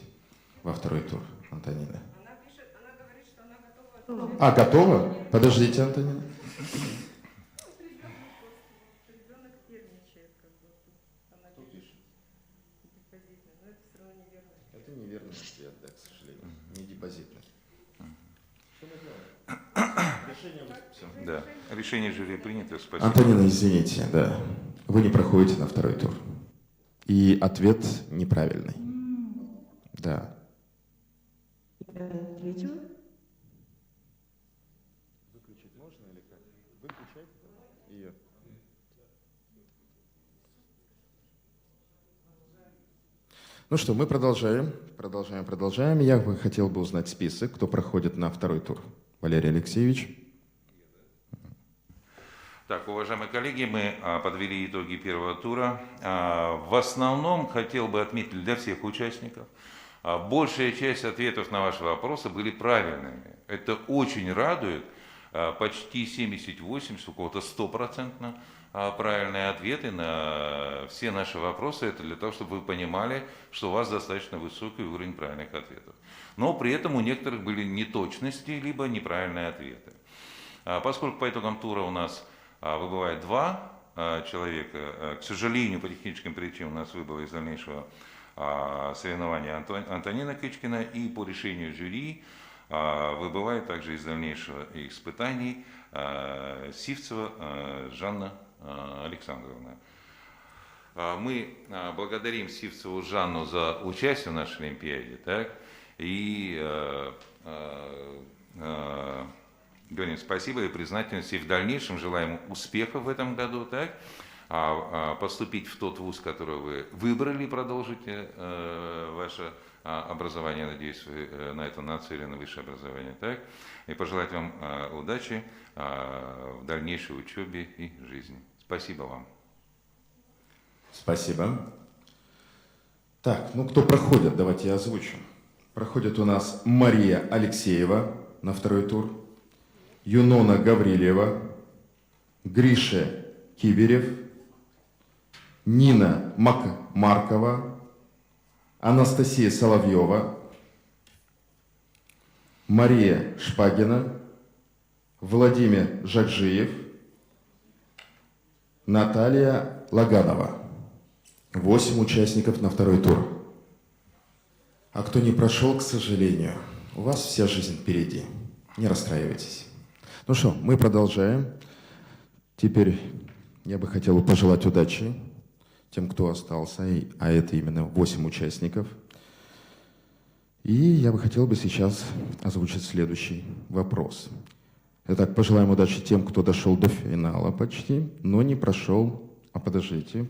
во второй тур, Антонина. Готова? Подождите, Антонина. Это неверный ответ, да, к сожалению, не депозитный. Да, решение жюри принято. Спасибо. Антонина, извините, да, вы не проходите на второй тур. И ответ неправильный. Да. Ответила? Выключить можно или как? Выключать ее. Ну что, мы продолжаем. Я бы хотел бы узнать список, кто проходит на второй тур. Валерий Алексеевич. Так, уважаемые коллеги, мы подвели итоги первого тура. В основном хотел бы отметить для всех участников, большая часть ответов на ваши вопросы были правильными. Это очень радует. Почти 78, около 100% правильные ответы на все наши вопросы. Это для того, чтобы вы понимали, что у вас достаточно высокий уровень правильных ответов. Но при этом у некоторых были неточности, либо неправильные ответы. Поскольку по итогам тура у нас выбывает 2 человека, к сожалению, по техническим причинам у нас выбыло из дальнейшего соревнования Антонина Кычкина, и по решению жюри выбывает также из дальнейшего испытаний Сивцева Жанна Александровна. Мы благодарим Сивцеву Жанну за участие в нашей Олимпиаде, так, и говорим спасибо и признательность, и в дальнейшем желаем успехов в этом году, так, поступить в тот вуз, который вы выбрали, продолжите ваше образование, надеюсь, вы на это нацелены, высшее образование, так, и пожелать вам удачи в дальнейшей учебе и жизни. Спасибо вам. Спасибо. Так, ну кто проходит, давайте я озвучу. Проходит у нас Мария Алексеева на 2-й тур, Юнона Гаврилева, Гриша Киберев, Нина Маркова, Анастасия Соловьева, Мария Шпагина, Владимир Жакжиев, Наталья Лаганова. 8 участников на 2-й тур. А кто не прошел, к сожалению, у вас вся жизнь впереди. Не расстраивайтесь. Ну что, мы продолжаем. Теперь я бы хотел пожелать удачи тем, кто остался, а это именно 8 участников. И я бы хотел сейчас озвучить следующий вопрос. Итак, пожелаем удачи тем, кто дошел до финала почти, но не прошел. А подождите.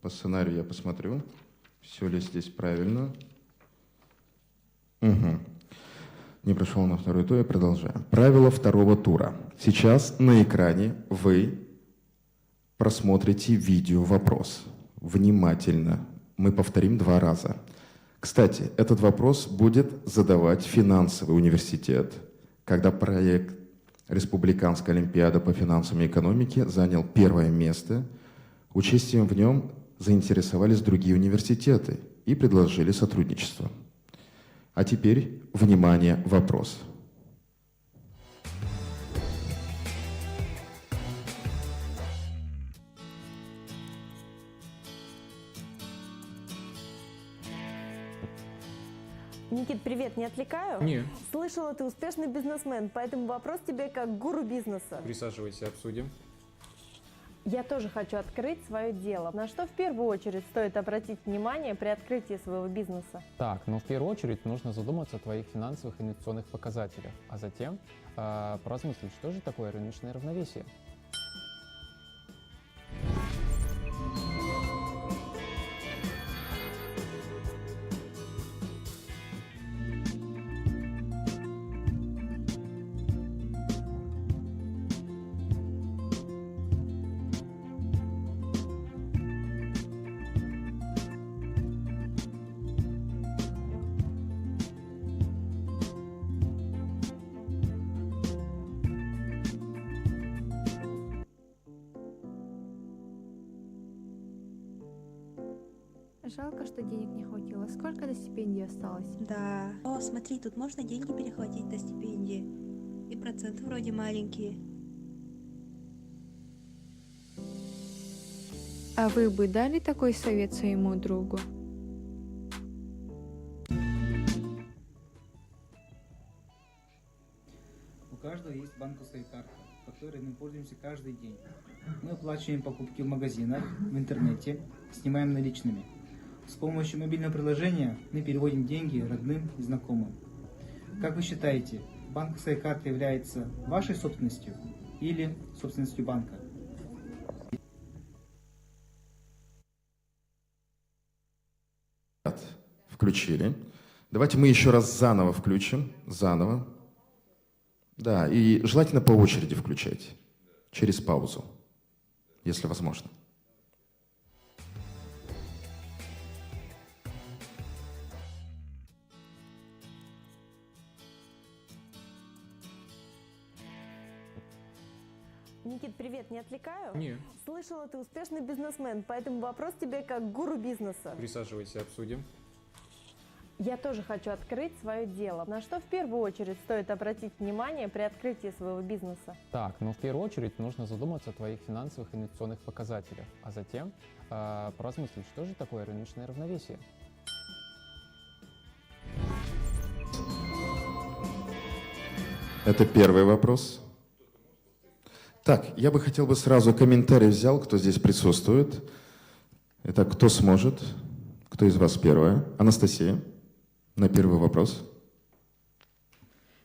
По сценарию я посмотрю, все ли здесь правильно. Угу. Не прошел на 2-й тур, продолжаем. Правила 2-го тура. Сейчас на экране вы просмотрите видео-вопрос. Внимательно. Мы повторим 2 раза. Кстати, этот вопрос будет задавать финансовый университет, когда проект Республиканская олимпиада по финансам и экономике занял 1-е место. Участием в нем заинтересовались другие университеты и предложили сотрудничество. А теперь, внимание, вопрос. Никит, привет, не отвлекаю? Нет. Слышала, ты успешный бизнесмен, поэтому вопрос тебе как гуру бизнеса. Присаживайся, обсудим. Я тоже хочу открыть свое дело. На что в первую очередь стоит обратить внимание при открытии своего бизнеса? Так, ну в первую очередь нужно задуматься о твоих финансовых и инвестиционных показателях, а затем поразмыслить, что же такое рыночное равновесие. Жалко, что денег не хватило. Сколько до стипендии осталось? Да. О, смотри, тут можно деньги перехватить до стипендии. И проценты вроде маленькие. А вы бы дали такой совет своему другу? У каждого есть банковская карта, которой мы пользуемся каждый день. Мы оплачиваем покупки в магазинах, в интернете, снимаем наличными. С помощью мобильного приложения мы переводим деньги родным и знакомым. Как вы считаете, банковская карта является вашей собственностью или собственностью банка? Включили. Давайте мы еще раз заново включим. Заново. Да, и желательно по очереди включать, через паузу, если возможно. Никит, привет, не отвлекаю? Нет. Слышала, ты успешный бизнесмен, поэтому вопрос тебе как гуру бизнеса. Присаживайся, обсудим. Я тоже хочу открыть свое дело. На что в первую очередь стоит обратить внимание при открытии своего бизнеса? Так, ну в первую очередь нужно задуматься о твоих финансовых и инвестиционных показателях, а затем поразмыслить, что же такое рыночное равновесие. Это первый вопрос. Так, я бы хотел сразу комментарий взял, кто здесь присутствует. Итак, кто сможет? Кто из вас первая? Анастасия, на первый вопрос.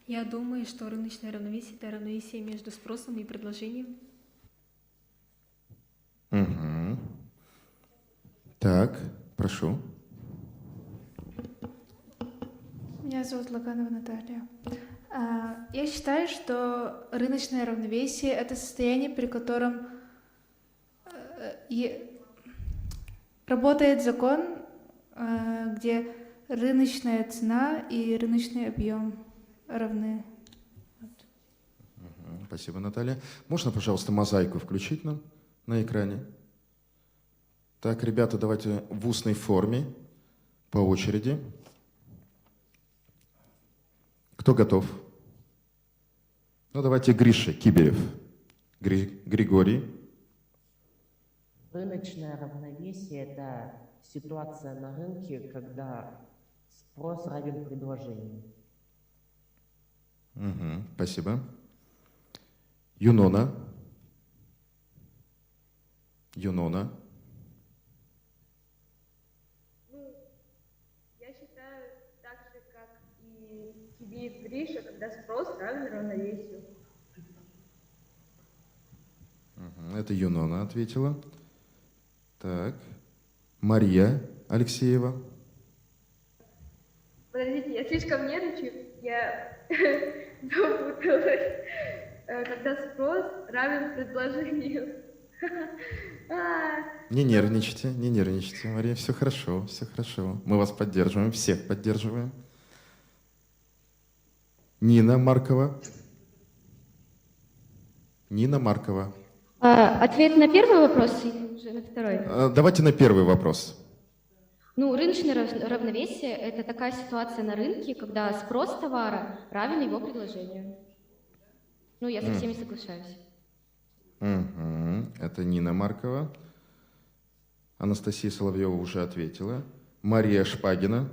Я думаю, что рыночное равновесие – это равновесие между спросом и предложением. Угу. Так, прошу. Меня зовут Лаганова Наталья. Я считаю, что рыночное равновесие – это состояние, при котором работает закон, где рыночная цена и рыночный объем равны. Спасибо, Наталья. Можно, пожалуйста, мозаику включить нам на экране? Так, ребята, давайте в устной форме, по очереди. Кто готов? Ну, давайте Гриша Киберев. Григорий. Рыночное равновесие – это ситуация на рынке, когда спрос равен предложению. Угу, спасибо. Юнона. Юнона. Я считаю так же, как и Кибиев Гриша, когда спрос равен равновесию. Угу, это Юнона ответила. Так. Мария Алексеева. Подождите, я слишком нервничаю, я запуталась. Когда спрос равен предложению. Не нервничайте, Мария, все хорошо, все хорошо. Мы вас поддерживаем, всех поддерживаем. Нина Маркова. Нина Маркова. Ответ на первый вопрос или уже на второй? Давайте на первый вопрос. Ну, рыночное равновесие – это такая ситуация на рынке, когда спрос товара равен его предложению. Ну, я со всеми соглашаюсь. Это Нина Маркова. Анастасия Соловьева уже ответила. Мария Шпагина.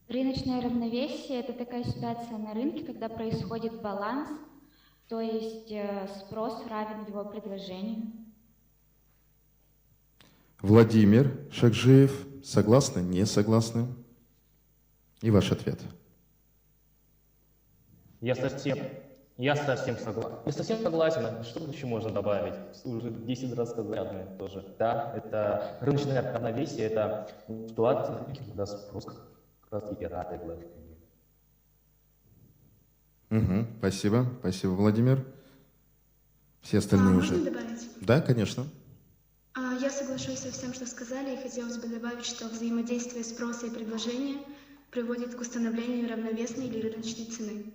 Рыночное равновесие – это такая ситуация на рынке, когда происходит баланс, то есть спрос равен его предложению. Владимир Шакжиев. Согласны? Не согласны? И ваш ответ. Я совсем согласен. Я совсем согласен. Что тут еще можно добавить? Уже 10 раз сказали тоже. Да, это рыночное равновесие, это ситуация, когда спрос как раз и равен предложению. Спасибо. Спасибо, Владимир. Все остальные уже. Можно добавить? Да, конечно. Я соглашусь со всем, что сказали, и хотелось бы добавить, что взаимодействие спроса и предложения приводит к установлению равновесной или рыночной цены.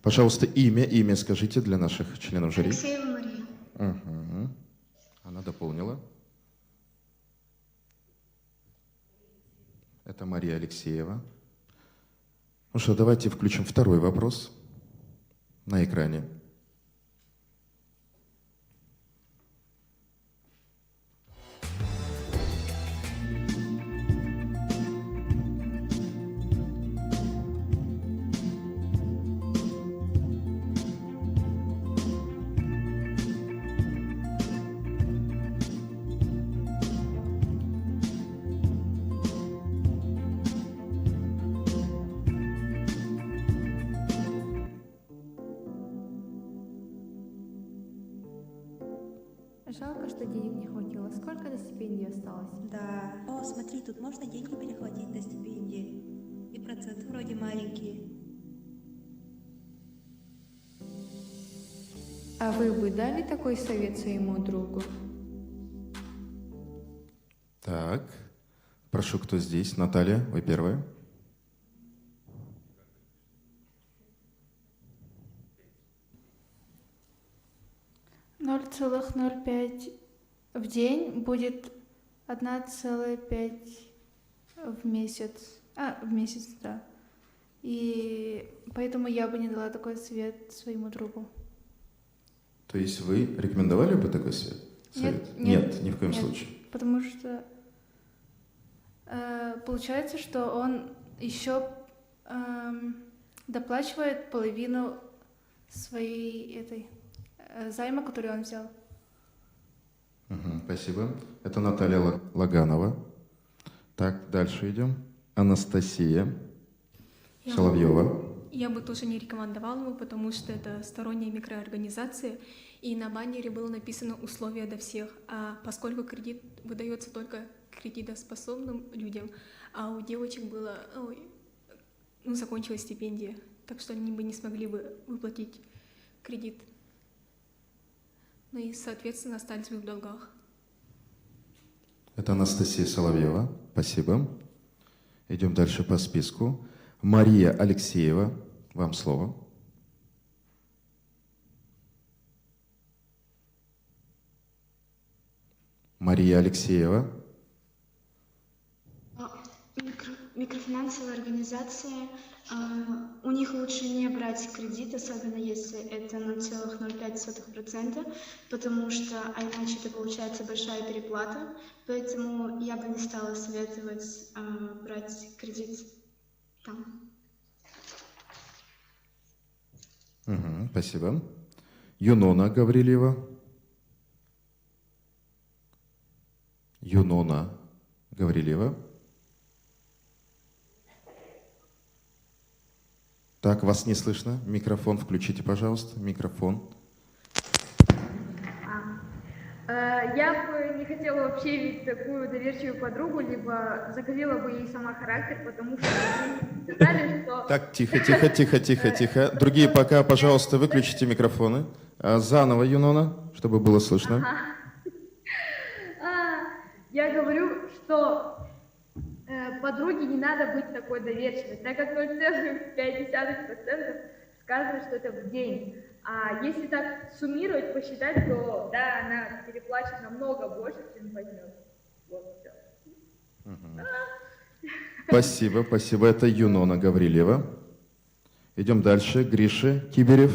Пожалуйста, имя скажите для наших членов жюри. Алексеева Мария. Она дополнила. Это Мария Алексеева. Ну что, давайте включим второй вопрос на экране. Жалко, что денег не хватило. Сколько до стипендии осталось? Да. О, смотри, тут можно деньги перехватить до стипендии. и проценты вроде маленькие. А вы бы дали такой совет своему другу? Так, прошу, кто здесь? Наталья, вы первая. $0,05 в день будет 1,5 в месяц. В месяц, да. И поэтому я бы не дала такой совет своему другу. То есть вы рекомендовали бы такой совет? Нет, ни в коем случае. Потому что получается, что он еще доплачивает половину своей займа, который он взял. Спасибо. Это Наталья Лаганова. Так, дальше идем. Анастасия Соловьева. Я бы тоже не рекомендовала ему, потому что это сторонняя микроорганизация, и на баннере было написано условия для всех, а поскольку кредит выдается только кредитоспособным людям, а у девочек было, закончилась стипендия, так что они бы не смогли бы выплатить кредит. Ну и, соответственно, остались бы в долгах. Это Анастасия Соловьева. Спасибо. Идем дальше по списку. Мария Алексеева, вам слово. Мария Алексеева. Микрофинансовые организации, у них лучше не брать кредит, особенно если это 0,05%, потому что иначе это получается большая переплата, поэтому я бы не стала советовать брать кредит там. Спасибо. Юнона Гаврилева. Юнона Гаврилева. Так, вас не слышно. Микрофон включите, пожалуйста. Микрофон. Я бы не хотела вообще видеть такую доверчивую подругу, либо закалила бы ей сама характер, потому что мне сказали, что... Так, тихо. Другие пока, пожалуйста, выключите микрофоны. Заново, Юнона, чтобы было слышно. Я говорю, что подруге не надо быть такой доверчивой, так как 0,5% сказано, что это в день. А если так суммировать, посчитать, то да, она переплачет намного больше, чем возьмет. Вот все. Спасибо. Это Юнона Гаврилева. Идем дальше. Гриша Киберев.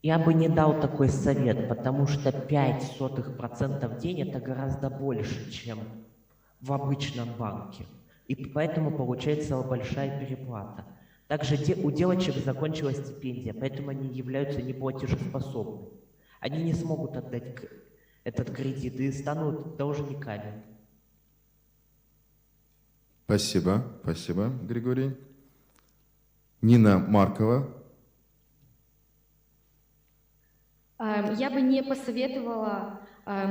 Я бы не дал такой совет, потому что 0,05% в день это гораздо больше, чем в обычном банке. И поэтому получается большая переплата. Также у девочек закончилась стипендия, поэтому они являются неплатежеспособными. Они не смогут отдать этот кредит и станут должниками. Спасибо, Григорий. Нина Маркова. Я бы не посоветовала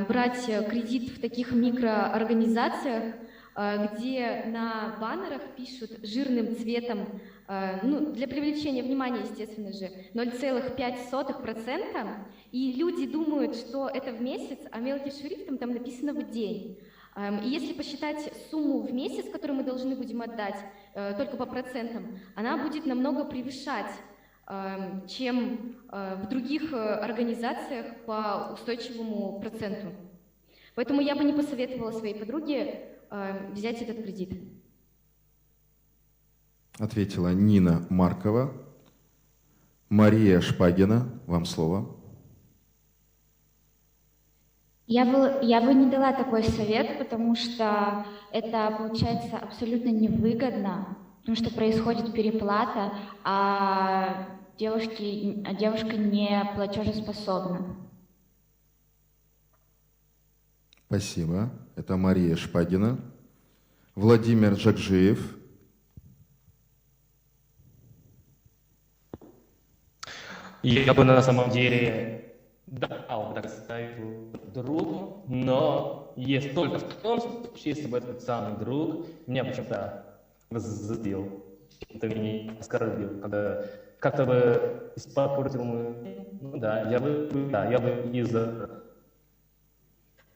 брать кредит в таких микроорганизациях, где на баннерах пишут жирным цветом, для привлечения внимания, естественно же, 0,05%, и люди думают, что это в месяц, а мелким шрифтом там написано в день. И если посчитать сумму в месяц, которую мы должны будем отдать, только по процентам, она будет намного превышать, чем в других организациях по устойчивому проценту. Поэтому я бы не посоветовала своей подруге взять этот кредит. Ответила Нина Маркова. Мария Шпагина, вам слово. Я бы не дала такой совет, потому что это получается абсолютно невыгодно, потому что происходит переплата, а девушка не платежеспособна. Спасибо. Это Мария Шпагина. Владимир Джакжиев. Я бы на самом деле дал, так сказать, другу, но есть только в том случае, если бы этот самый друг меня почему-то задел, чем-то меня оскорбил, когда как-то бы испортил мы, ну да, я бы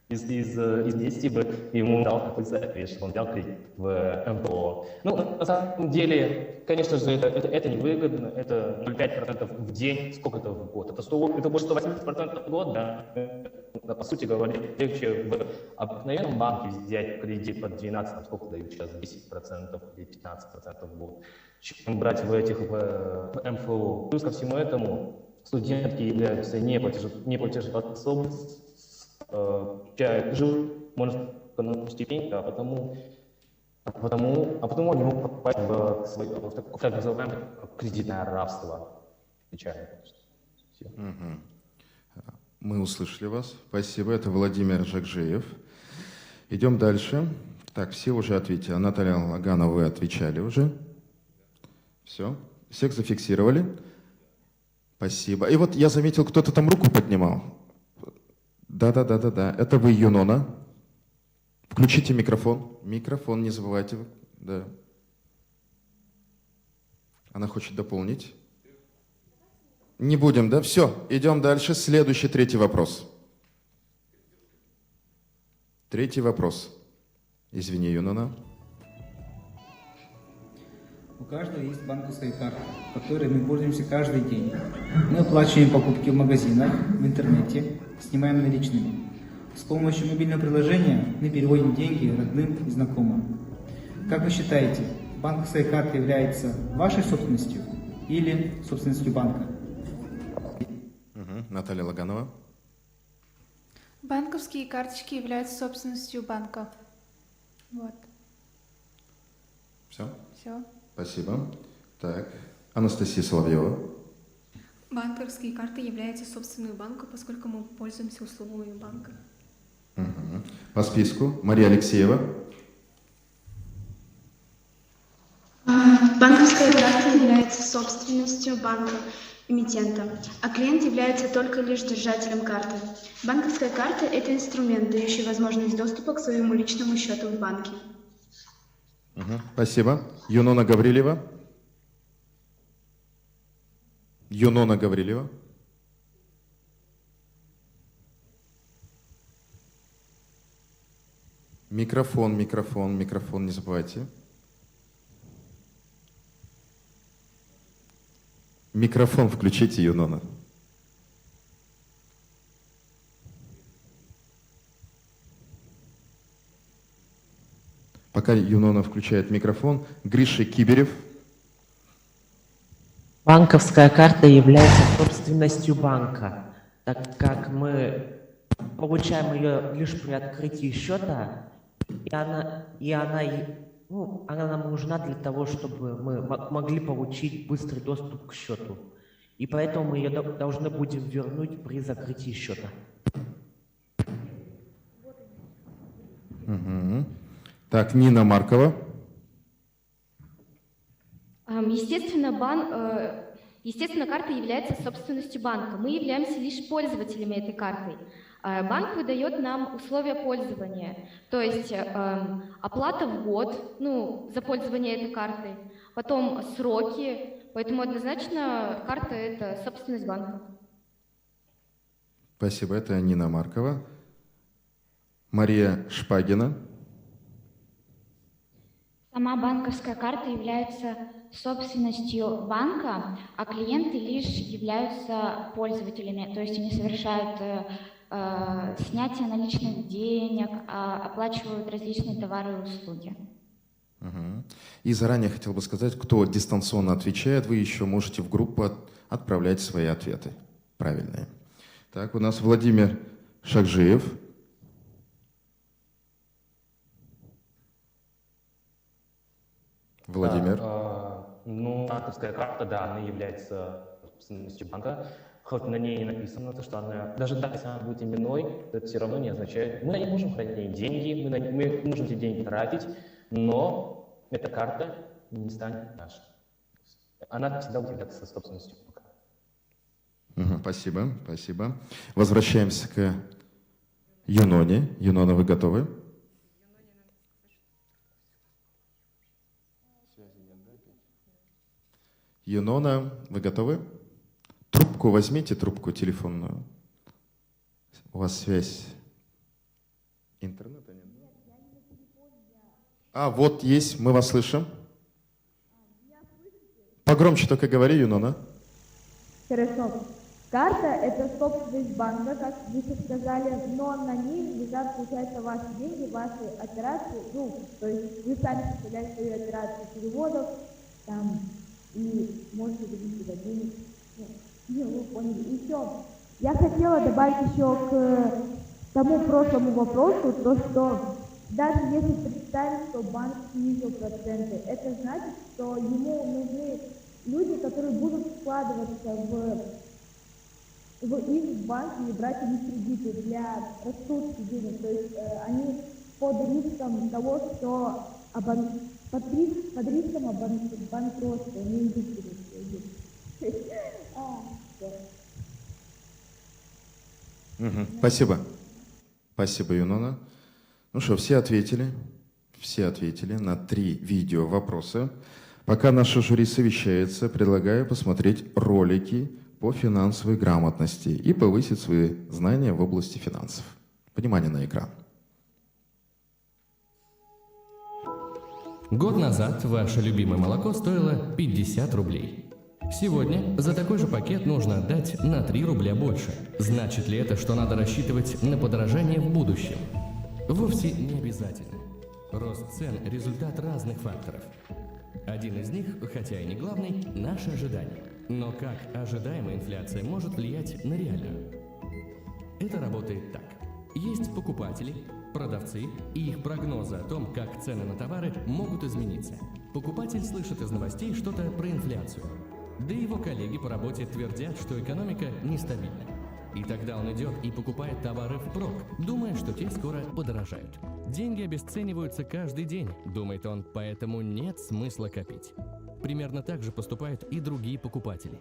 из 10 бы ему дал какой-то совет, чтобы он взял кредит в МФО. Ну, на самом деле, конечно же, это невыгодно, это 0,5% в день, сколько это в год? Это больше 180% в год, да. По сути говоря, легче в обыкновенном банке взять кредит под 12, там, сколько дают сейчас, 10% или 15% в год, чем брать в в МФО. Плюс ко всему этому студентки являются неплатежеспособными, живут, можно экономить стипендию, а потому они могут попасть в так называемое кредитное рабство. Печально, конечно. Мы услышали вас. Спасибо. Это Владимир Жакжиев. Идем дальше. Так, все уже ответили. Наталья Лаганова, вы отвечали уже. Все. Всех зафиксировали. Спасибо. И вот я заметил, кто-то там руку поднимал. Да. Это вы, Юнона. Включите микрофон. Микрофон, не забывайте. Да. Она хочет дополнить. Не будем, да? Все, идем дальше. Следующий, третий вопрос. Третий вопрос. Извини, Юнона. У каждого есть банковская карта, которой мы пользуемся каждый день. Мы оплачиваем покупки в магазинах, в интернете, снимаем наличными. С помощью мобильного приложения мы переводим деньги родным и знакомым. Как вы считаете, банковская карта является вашей собственностью или собственностью банка? Наталья Лаганова. Банковские карточки являются собственностью банка. Вот. Все? Все. Спасибо. Так, Анастасия Соловьева. Банковские карты являются собственностью банка, поскольку мы пользуемся услугами банка. По списку Мария Алексеева. Банковская карта является собственностью банка эмитента, а клиент является только лишь держателем карты. Банковская карта – это инструмент, дающий возможность доступа к своему личному счету в банке. Спасибо. Юнона Гаврилева. Юнона Гаврилева. Микрофон, не забывайте. Микрофон включите, Юнона. Пока Юнона включает микрофон, Гриша Киберев. Банковская карта является собственностью банка, так как мы получаем ее лишь при открытии счета, и она нам нужна для того, чтобы мы могли получить быстрый доступ к счету. И поэтому мы ее должны будем вернуть при закрытии счета. Так, Нина Маркова. Естественно, карта является собственностью банка. Мы являемся лишь пользователями этой карты. Банк выдает нам условия пользования, то есть оплата в год, за пользование этой картой, потом сроки, поэтому однозначно карта – это собственность банка. Спасибо, это Нина Маркова. Мария Шпагина. Сама банковская карта является собственностью банка, а клиенты лишь являются пользователями, то есть они совершают снятие наличных денег, оплачивают различные товары и услуги. И заранее хотел бы сказать, кто дистанционно отвечает, вы еще можете в группу отправлять свои ответы правильные. Так, у нас Владимир Шакжиев. Владимир. Банковская карта, да, она является собственностью банка. Хоть на ней и написано, что она, даже если она будет именной, это все равно не означает, мы на ней можем хранить деньги, мы можем эти деньги тратить, но эта карта не станет нашей. Она всегда будет являться собственностью банка. Спасибо. Возвращаемся к Юноне. Юнона, вы готовы? Юнона, вы готовы? Трубку возьмите, трубку телефонную. У вас связь. Интернета нет? А, вот есть, мы вас слышим. Погромче только говори, Юнона. Хорошо. Карта – это собственность банка, как вы уже сказали, но на ней лежат, получается, ваши деньги, ваши операции, ну, то есть вы сами составляете свои операции переводов, там, и можете вывести сюда денег. Ну, вы поняли. И еще, я хотела добавить еще к тому прошлому вопросу, то, что даже если представить, что банк снизил проценты, это значит, что ему нужны люди, которые будут вкладываться в их банки и брать у них кредиты для растущих денег. То есть они под риском того, что под риском банкротства, не идут. Спасибо. Спасибо, Юнона. Ну что, все ответили на 3 видео вопроса. Пока наше жюри совещается, предлагаю посмотреть ролики по финансовой грамотности и повысить свои знания в области финансов. Внимание на экран. Год назад ваше любимое молоко стоило 50 рублей. Сегодня за такой же пакет нужно отдать на 3 рубля больше. Значит ли это, что надо рассчитывать на подорожание в будущем? Вовсе не обязательно. Рост цен – результат разных факторов. Один из них, хотя и не главный, – наши ожидания. Но как ожидаемая инфляция может влиять на реальную? Это работает так. Есть покупатели, продавцы и их прогнозы о том, как цены на товары могут измениться. Покупатель слышит из новостей что-то про инфляцию. Да и его коллеги по работе твердят, что экономика нестабильна. И тогда он идет и покупает товары впрок, думая, что те скоро подорожают. Деньги обесцениваются каждый день, думает он, поэтому нет смысла копить. Примерно так же поступают и другие покупатели.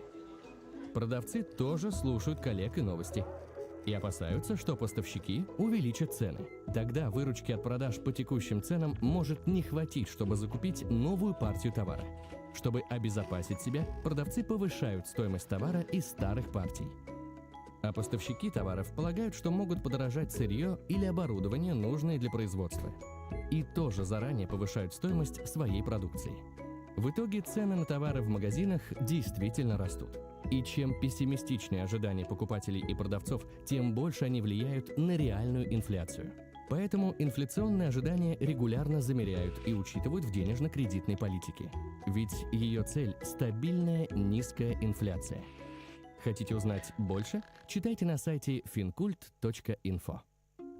Продавцы тоже слушают коллег и новости. И опасаются, что поставщики увеличат цены. Тогда выручки от продаж по текущим ценам может не хватить, чтобы закупить новую партию товара. Чтобы обезопасить себя, продавцы повышают стоимость товара из старых партий. А поставщики товаров полагают, что могут подорожать сырье или оборудование, нужное для производства. И тоже заранее повышают стоимость своей продукции. В итоге цены на товары в магазинах действительно растут. И чем пессимистичнее ожидания покупателей и продавцов, тем больше они влияют на реальную инфляцию. Поэтому инфляционные ожидания регулярно замеряют и учитывают в денежно-кредитной политике. Ведь ее цель – стабильная низкая инфляция. Хотите узнать больше? Читайте на сайте fincult.info.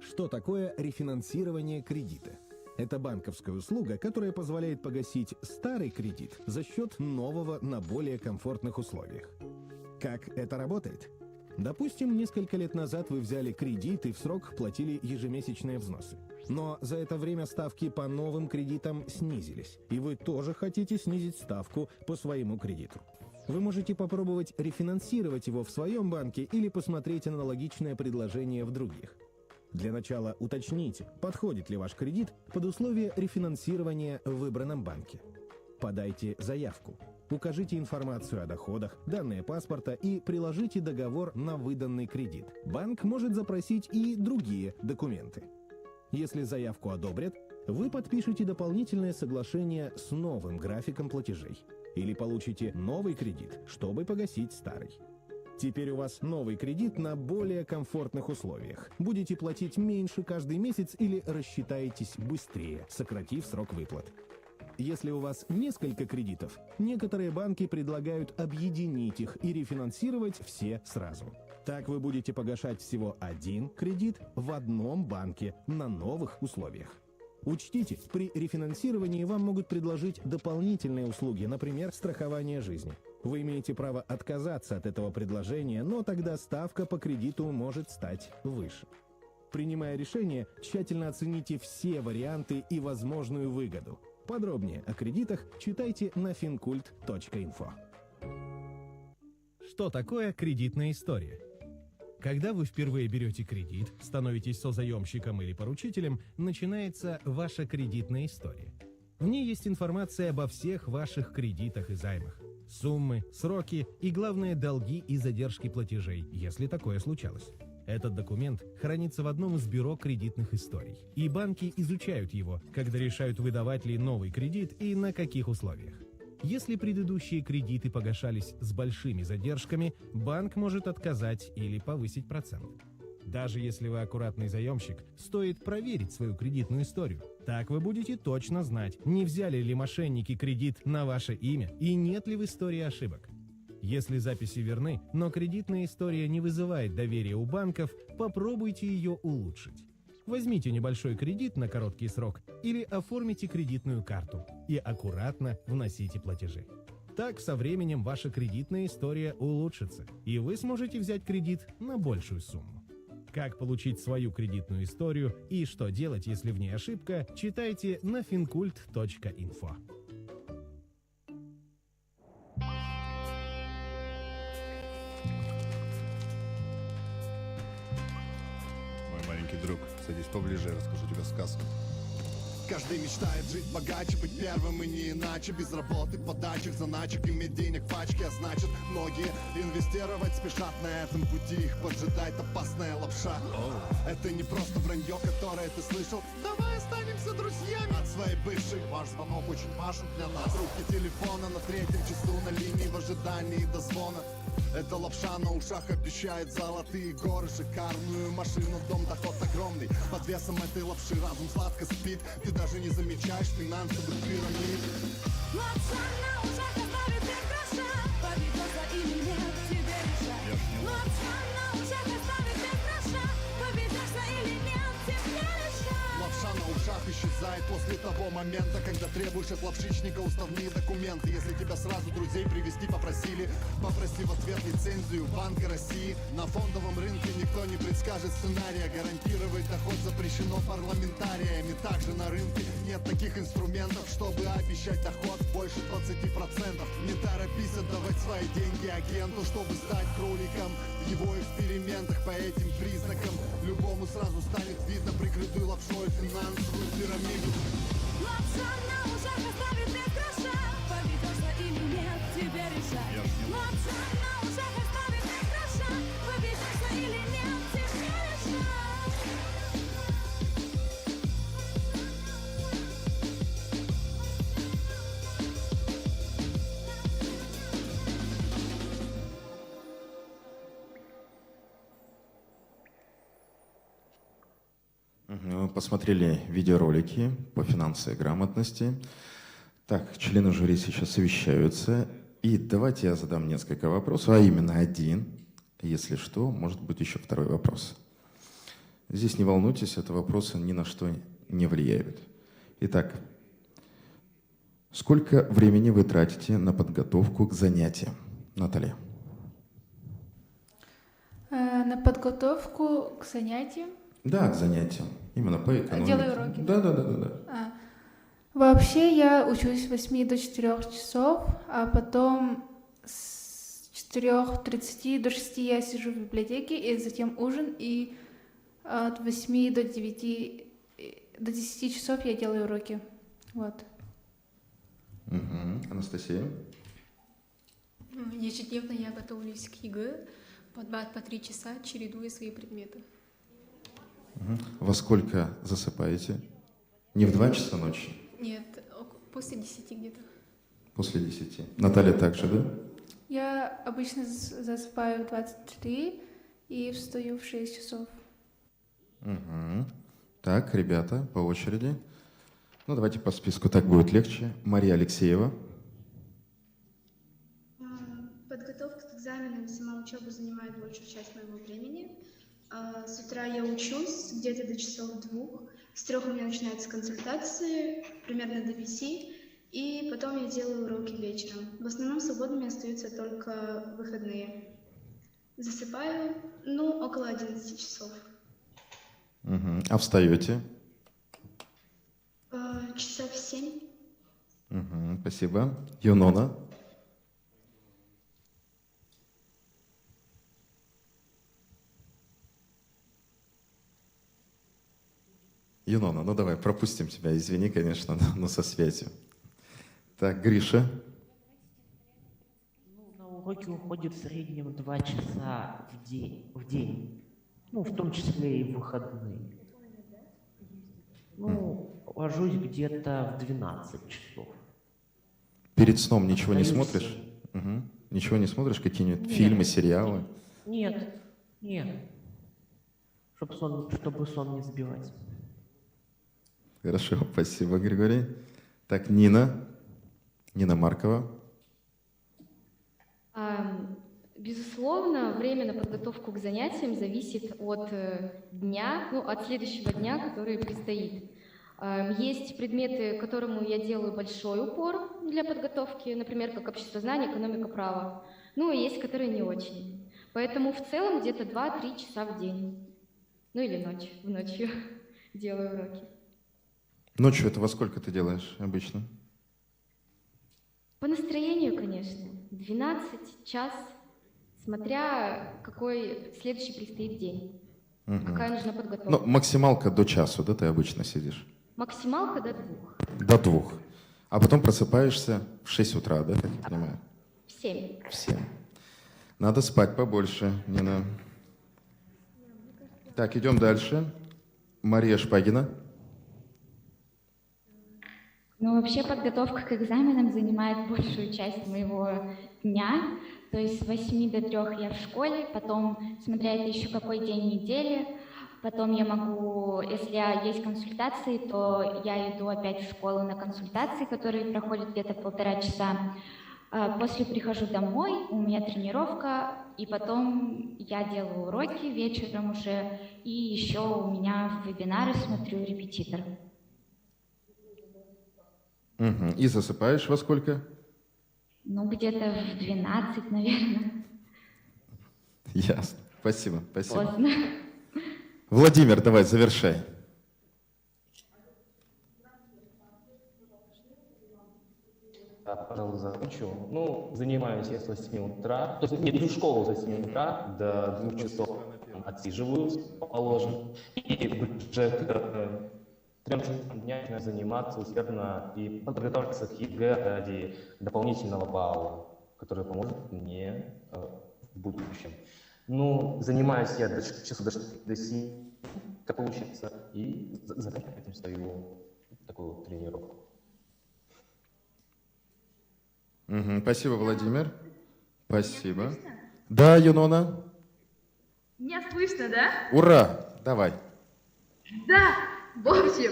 Что такое рефинансирование кредита? Это банковская услуга, которая позволяет погасить старый кредит за счет нового на более комфортных условиях. Как это работает? Допустим, несколько лет назад вы взяли кредит и в срок платили ежемесячные взносы. Но за это время ставки по новым кредитам снизились, и вы тоже хотите снизить ставку по своему кредиту. Вы можете попробовать рефинансировать его в своем банке или посмотреть аналогичное предложение в других. Для начала уточните, подходит ли ваш кредит под условия рефинансирования в выбранном банке. Подайте заявку. Укажите информацию о доходах, данные паспорта и приложите договор на выданный кредит. Банк может запросить и другие документы. Если заявку одобрят, вы подпишете дополнительное соглашение с новым графиком платежей. Или получите новый кредит, чтобы погасить старый. Теперь у вас новый кредит на более комфортных условиях. Будете платить меньше каждый месяц или рассчитаетесь быстрее, сократив срок выплат. Если у вас несколько кредитов, некоторые банки предлагают объединить их и рефинансировать все сразу. Так вы будете погашать всего один кредит в одном банке на новых условиях. Учтите, при рефинансировании вам могут предложить дополнительные услуги, например, страхование жизни. Вы имеете право отказаться от этого предложения, но тогда ставка по кредиту может стать выше. Принимая решение, тщательно оцените все варианты и возможную выгоду. Подробнее о кредитах читайте на fincult.info. Что такое кредитная история? Когда вы впервые берете кредит, становитесь созаемщиком или поручителем, начинается ваша кредитная история. В ней есть информация обо всех ваших кредитах и займах. суммы, сроки и, главное, долги и задержки платежей, если такое случалось. Этот документ хранится в одном из бюро кредитных историй, и банки изучают его, когда решают, выдавать ли новый кредит и на каких условиях. Если предыдущие кредиты погашались с большими задержками, банк может отказать или повысить процент. Даже если вы аккуратный заемщик, стоит проверить свою кредитную историю. Так вы будете точно знать, не взяли ли мошенники кредит на ваше имя и нет ли в истории ошибок. Если записи верны, но кредитная история не вызывает доверия у банков, попробуйте ее улучшить. Возьмите небольшой кредит на короткий срок или оформите кредитную карту и аккуратно вносите платежи. Так со временем ваша кредитная история улучшится, и вы сможете взять кредит на большую сумму. Как получить свою кредитную историю и что делать, если в ней ошибка, читайте на fincult.info. Мой маленький друг, садись поближе, я расскажу тебе сказку. Каждый мечтает жить богаче, быть первым и не иначе. Без работы, подачек, заначек, иметь денег пачки. А значит, многие инвестировать спешат. На этом пути их поджидает опасная лапша. Это не просто вранье, которое ты слышал. Давай останемся друзьями. От своей бывшей ваш звонок очень важен для нас. Трубки телефона на 3-м часу на линии в ожидании дозвона. Эта лапша на ушах обещает золотые горы, шикарную машину, дом, доход огромный. Под весом этой лапши разум сладко спит. Ты даже не замечаешь финансовых пирамид. Лапша на ушах оставит без гроша. Поведется или нет, тебе решать. Лапша на ушах оставит без гроша. Поведется или нет, тебе решать. Лапша на ушах исчезает после того момента, когда требуешь от лапшичника уставные документы. Если тебя сразу друзей привезти попросили, попроси в ответ лицензию Банка России. На фондовом рынке никто не предскажет сценария. Гарантировать доход запрещено парламентариями. Также на рынке нет таких инструментов, чтобы обещать доход больше 20%. Не торопись отдавать свои деньги агенту, чтобы стать кроликом в его экспериментах. По этим признакам любому сразу станет видно прикрытую лапшой финансовую пирамиду. Лапша на ушах оставит без гроша. Поведется или нет, тебе решать. Лапша на ушах оставит без гроша. Поведется или нет, тебе решать. Посмотрели видеоролики по финансовой грамотности. Так, члены жюри сейчас совещаются. И давайте я задам несколько вопросов, а именно один. Если что, может быть еще второй вопрос. Здесь не волнуйтесь, это вопросы ни на что не влияют. Итак, сколько времени вы тратите на подготовку к занятиям? Наталья. На подготовку к занятиям? Да, к занятиям. Именно по экономике. Делаю уроки? Да. Вообще я учусь с 8 до 4 часов, а потом с 4:30 до 6 я сижу в библиотеке, и затем ужин, и от 8 до 9, до 10 часов я делаю уроки. Вот. Анастасия? Ежедневно я готовлюсь к ЕГЭ по 2-3 часа, чередуя свои предметы. Во сколько засыпаете? Не в 2 часа ночи? Нет, после 10 где-то. После 10. Наталья также, да? Я обычно засыпаю в 23 и встаю в 6 часов. Так, ребята, по очереди. Ну, давайте по списку, так будет легче. Мария Алексеева. Подготовка к экзаменам и сама учеба занимает большую часть моего времени. С утра я учусь где-то до часов 2. С 3 у меня начинаются консультации, примерно до 5. И потом я делаю уроки вечером. В основном свободными остаются только выходные. Засыпаю, около 11 часов. А встаете? Часов 7. Спасибо. Юнона? Юнона, ну давай, пропустим тебя. Извини, конечно, но со связью. Так, Гриша. уроки уходят в среднем 2 часа в день. Ну, в том числе и в выходные. Ну, ложусь где-то в 12 часов. Перед сном ничего не Встаю в смотришь? 7. Мгм. Ничего не смотришь? Какие-нибудь Нет. фильмы, сериалы? Нет. Чтобы сон не сбивать. Хорошо, спасибо, Григорий. Так, Нина Маркова. Безусловно, время на подготовку к занятиям зависит от дня, ну, от следующего дня, который предстоит. Есть предметы, к которым я делаю большой упор для подготовки, например, как обществознание, экономика, право. Ну, и есть, которые не очень. Поэтому в целом где-то 2-3 часа в день. Ну, или ночью делаю уроки. Ночью это во сколько ты делаешь обычно? По настроению, конечно. 12, час, смотря какой следующий предстоит день. Мгм. Какая нужна подготовка. Ну, максималка до часу, да, ты обычно сидишь? Максималка до 2. До 2. А потом просыпаешься в 6 утра, да, как я понимаю? В 7. В 7. Надо спать побольше, Нина. Так, идем дальше. Мария Шпагина. Ну, вообще подготовка к экзаменам занимает большую часть моего дня. То есть с 8 до 3 я в школе, потом, смотря это еще какой день недели, потом я могу, если есть консультации, то я иду опять в школу на консультации, которые проходят где-то 1,5 часа. После прихожу домой, у меня тренировка, и потом я делаю уроки вечером уже, и еще у меня вебинары смотрю, репетитор. Мгм. И засыпаешь во сколько? Ну, где-то в 12, наверное. Ясно. Спасибо. Поздно. Владимир, давай, завершай. Да, пожалуй, закончу. Ну, занимаюсь я с 8 утра. То есть, иду в школу с 8 утра до 2 часов отсиживаюсь положено. И уже к 3 часам дня начинаю заниматься усердно и подготовиться к ЕГЭ ради дополнительного балла, который поможет мне в будущем. Ну, занимаюсь я до часу до 7, как получится, и заканчиваю этим свою такую тренировку. Мгм. Спасибо, Владимир. Спасибо. Да, Юнона. Меня слышно, да? Ура! Давай. Да, в общем,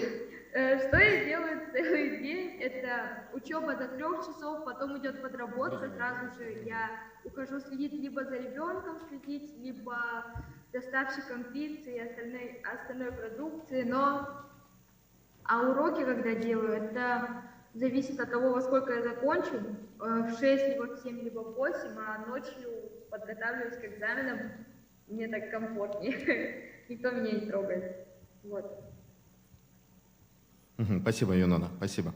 что я делаю целый день, это учеба до 3 часов, потом идет подработка, сразу же я ухожу следить либо за ребенком следить, либо доставщиком пиццы и остальной продукции, а уроки, когда делаю, это зависит от того, во сколько я закончу, в 6, либо в 7, либо в 8, а ночью подготавливаюсь к экзаменам, мне так комфортнее, никто меня не трогает, вот. Мгм. Спасибо, Юнона. Спасибо.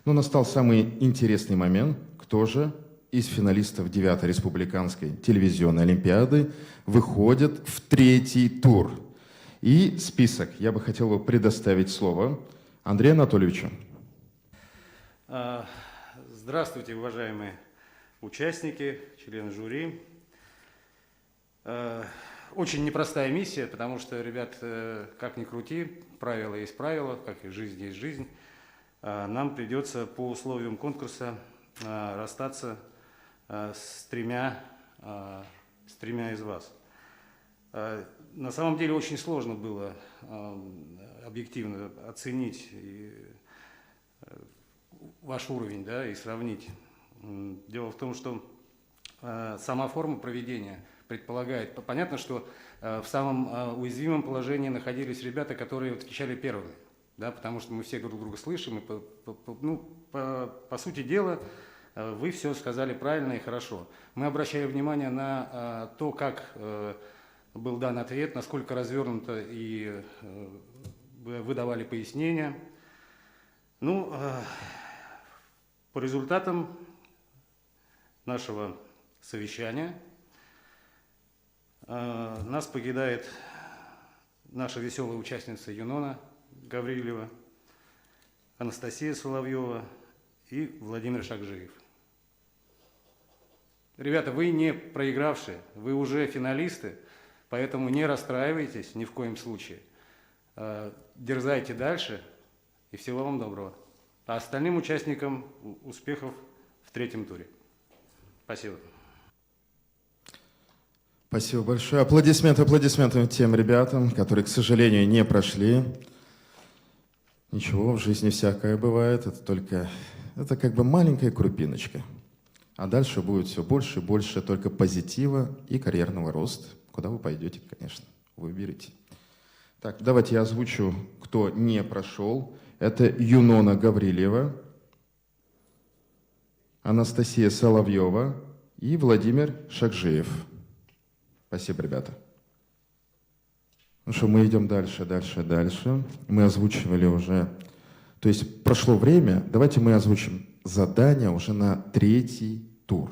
Ну, настал самый интересный момент. Кто же из финалистов 9-й республиканской телевизионной олимпиады выходит в 3-й тур? И список. Я бы хотел бы предоставить слово Андрею Анатольевичу. Здравствуйте, уважаемые участники, члены жюри. Очень непростая миссия, потому что, ребят, как ни крути, правила есть правила, как и жизнь есть жизнь. Нам придется по условиям конкурса расстаться с тремя из вас. На самом деле очень сложно было объективно оценить ваш уровень, да, и сравнить. Дело в том, что сама форма проведения предполагает, понятно, что в самом уязвимом положении находились ребята, которые отвечали первыми, да, потому что мы все друг друга слышим, и по сути дела вы все сказали правильно и хорошо. Мы обращали внимание на то, как был дан ответ, насколько развернуто и вы давали пояснения. Ну, по результатам нашего совещания нас покидает наша веселая участница Юнона Гаврилева, Анастасия Соловьева и Владимир Шакжиев. Ребята, вы не проигравшие, вы уже финалисты, поэтому не расстраивайтесь ни в коем случае. Дерзайте дальше, и всего вам доброго. А остальным участникам успехов в третьем туре. Спасибо. Спасибо большое. Аплодисменты тем ребятам, которые, к сожалению, не прошли. Ничего, в жизни всякое бывает. Это как бы маленькая крупиночка. А дальше будет все больше и больше только позитива и карьерного роста. Куда вы пойдете, конечно, выберите. Так, давайте я озвучу, кто не прошел. Это Юнона Гаврилева, Анастасия Соловьева и Владимир Шакжиев. Спасибо, ребята. Ну что, мы идем дальше. Мы озвучивали уже... То есть прошло время, давайте мы озвучим задание уже на третий тур,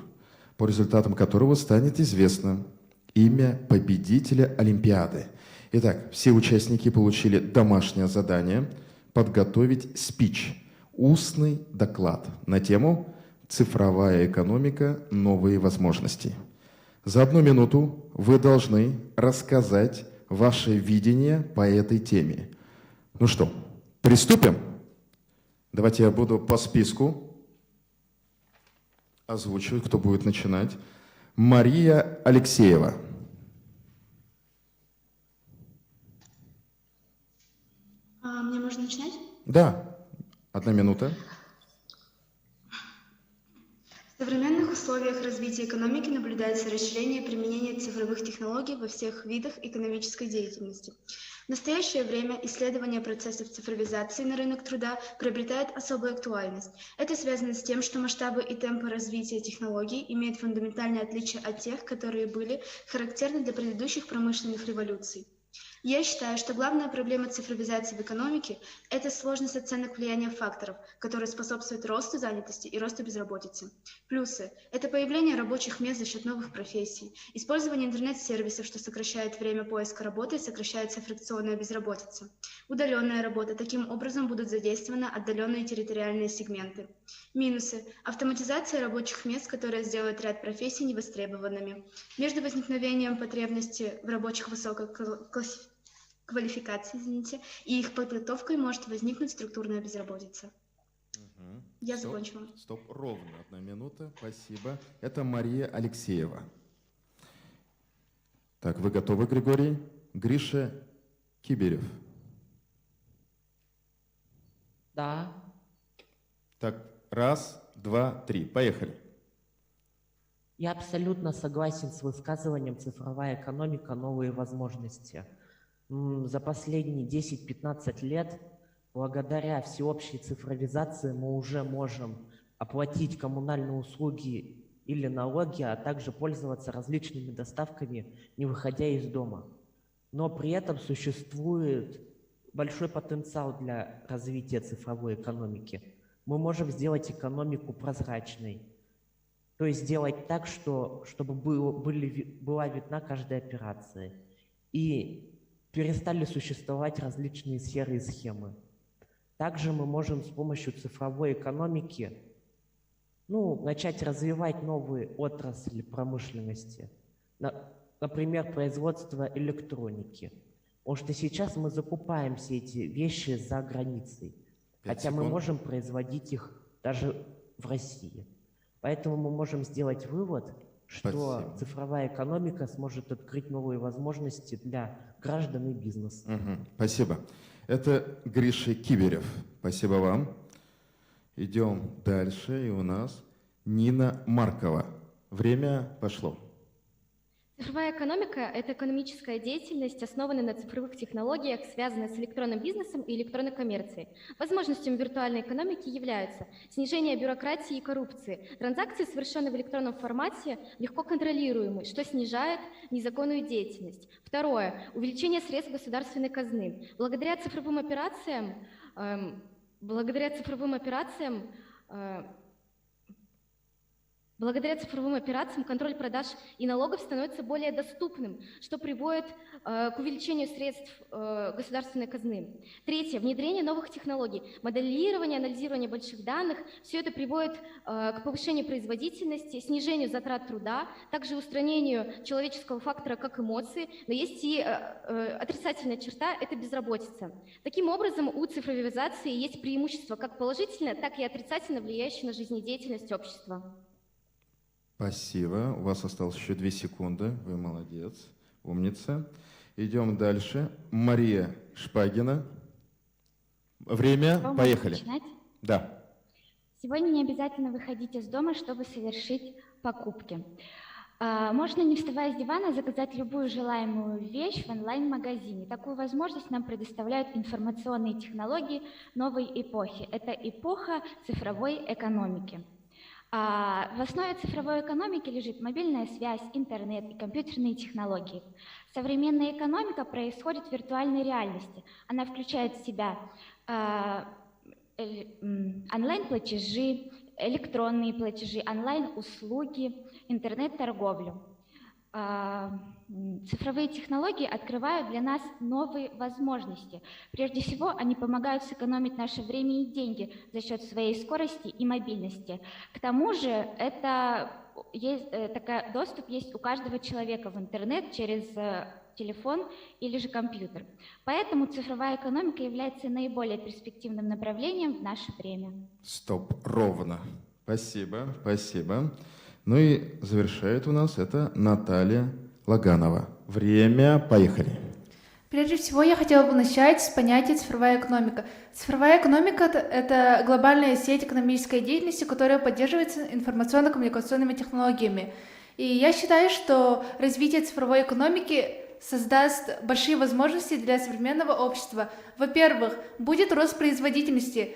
по результатам которого станет известно имя победителя Олимпиады. Итак, все участники получили домашнее задание подготовить спич, устный доклад на тему «Цифровая экономика. Новые возможности». За 1 минуту вы должны рассказать ваше видение по этой теме. Ну что, приступим? Давайте я буду по списку озвучивать, кто будет начинать. Мария Алексеева. Мне можно начинать? Да, 1 минута. В современных условиях развития экономики наблюдается расширение применения цифровых технологий во всех видах экономической деятельности. В настоящее время исследование процессов цифровизации на рынок труда приобретает особую актуальность. Это связано с тем, что масштабы и темпы развития технологий имеют фундаментальные отличия от тех, которые были характерны для предыдущих промышленных революций. Я считаю, что главная проблема цифровизации в экономике – это сложность оценок влияния факторов, которые способствуют росту занятости и росту безработицы. Плюсы – это появление рабочих мест за счет новых профессий, использование интернет-сервисов, что сокращает время поиска работы и сокращается фрикционная безработица. Удаленная работа – таким образом будут задействованы отдаленные территориальные сегменты. Минусы – автоматизация рабочих мест, которая сделает ряд профессий невостребованными. Между возникновением потребности в рабочих высокой квалификации, и их подготовкой может возникнуть структурная безработица. Я закончила. Стоп, ровно 1 минута. Спасибо. Это Мария Алексеева. Так, вы готовы, Григорий? Гриша Киберев. Да. Так, 1, 2, 3. Поехали. Я абсолютно согласен с высказыванием «Цифровая экономика. Новые возможности». За последние 10-15 лет, благодаря всеобщей цифровизации, мы уже можем оплатить коммунальные услуги или налоги, а также пользоваться различными доставками, не выходя из дома. Но при этом существует большой потенциал для развития цифровой экономики. Мы можем сделать экономику прозрачной, то есть сделать так, чтобы была видна каждая операция. И перестали существовать различные серые схемы. Также мы можем с помощью цифровой экономики начать развивать новые отрасли промышленности. Например, производство электроники. Потому что сейчас мы закупаем все эти вещи за границей, хотя мы можем производить их даже в России. Поэтому мы можем сделать вывод, что цифровая экономика сможет открыть новые возможности для граждан и бизнеса. Спасибо. Это Гриша Киберев. Спасибо вам. Идем дальше. И у нас Нина Маркова. Время пошло. Цифровая экономика – это экономическая деятельность, основанная на цифровых технологиях, связанная с электронным бизнесом и электронной коммерцией. Возможностями виртуальной экономики являются снижение бюрократии и коррупции, транзакции, совершенные в электронном формате, легко контролируемые, что снижает незаконную деятельность. Второе – увеличение средств государственной казны. Благодаря цифровым операциям Благодаря цифровым операциям контроль продаж и налогов становится более доступным, что приводит к увеличению средств государственной казны. Третье. Внедрение новых технологий. Моделирование, анализирование больших данных. Все это приводит к повышению производительности, снижению затрат труда, также устранению человеческого фактора как эмоции. Но есть и отрицательная черта – это безработица. Таким образом, у цифровизации есть преимущества как положительно, так и отрицательно влияющие на жизнедеятельность общества. Спасибо. У вас осталось еще 2 секунды. Вы молодец, умница. Идем дальше. Мария Шпагина. Время. Что, Поехали. начинать? Да. Сегодня не обязательно выходить из дома, чтобы совершить покупки. Можно, не вставая с дивана, заказать любую желаемую вещь в онлайн-магазине. Такую возможность нам предоставляют информационные технологии новой эпохи. Это эпоха цифровой экономики. В основе цифровой экономики лежит мобильная связь, интернет и компьютерные технологии. Современная экономика происходит в виртуальной реальности. Она включает в себя онлайн-платежи, электронные платежи, онлайн-услуги, интернет-торговлю. Цифровые технологии открывают для нас новые возможности. Прежде всего, они помогают сэкономить наше время и деньги за счет своей скорости и мобильности. К тому же, доступ есть у каждого человека в интернет через телефон или же компьютер. Поэтому цифровая экономика является наиболее перспективным направлением в наше время. Стоп, ровно. Спасибо, спасибо. Ну и завершает у нас это Наталья Лаганова. Время, поехали. Прежде всего, я хотела бы начать с понятия цифровая экономика. Цифровая экономика – это глобальная сеть экономической деятельности, которая поддерживается информационно-коммуникационными технологиями. И я считаю, что развитие цифровой экономики создаст большие возможности для современного общества. Во-первых, будет рост производительности.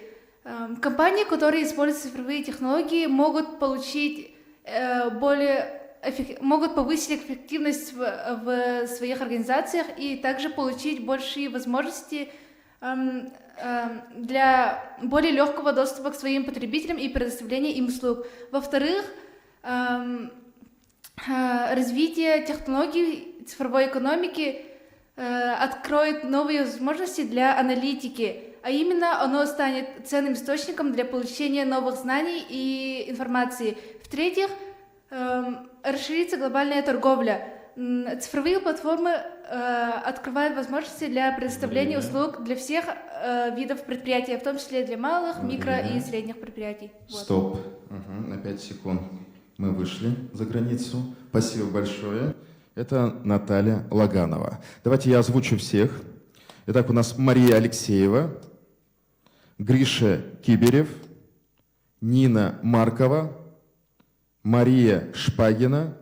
Компании, которые используют цифровые технологии, могут повысить эффективность в своих организациях и также получить большие возможности для более легкого доступа к своим потребителям и предоставления им услуг. Во-вторых, развитие технологий цифровой экономики откроет новые возможности для аналитики, а именно оно станет ценным источником для получения новых знаний и информации. В-третьих, расширится глобальная торговля. Цифровые платформы открывают возможности для предоставления услуг для всех видов предприятий, в том числе для малых, микро и средних предприятий. Стоп. На 5 секунд. Мы вышли за границу. Спасибо большое. Это Наталья Лаганова. Давайте я озвучу всех. Итак, у нас Мария Алексеева, Гриша Киберев, Нина Маркова, Мария Шпагина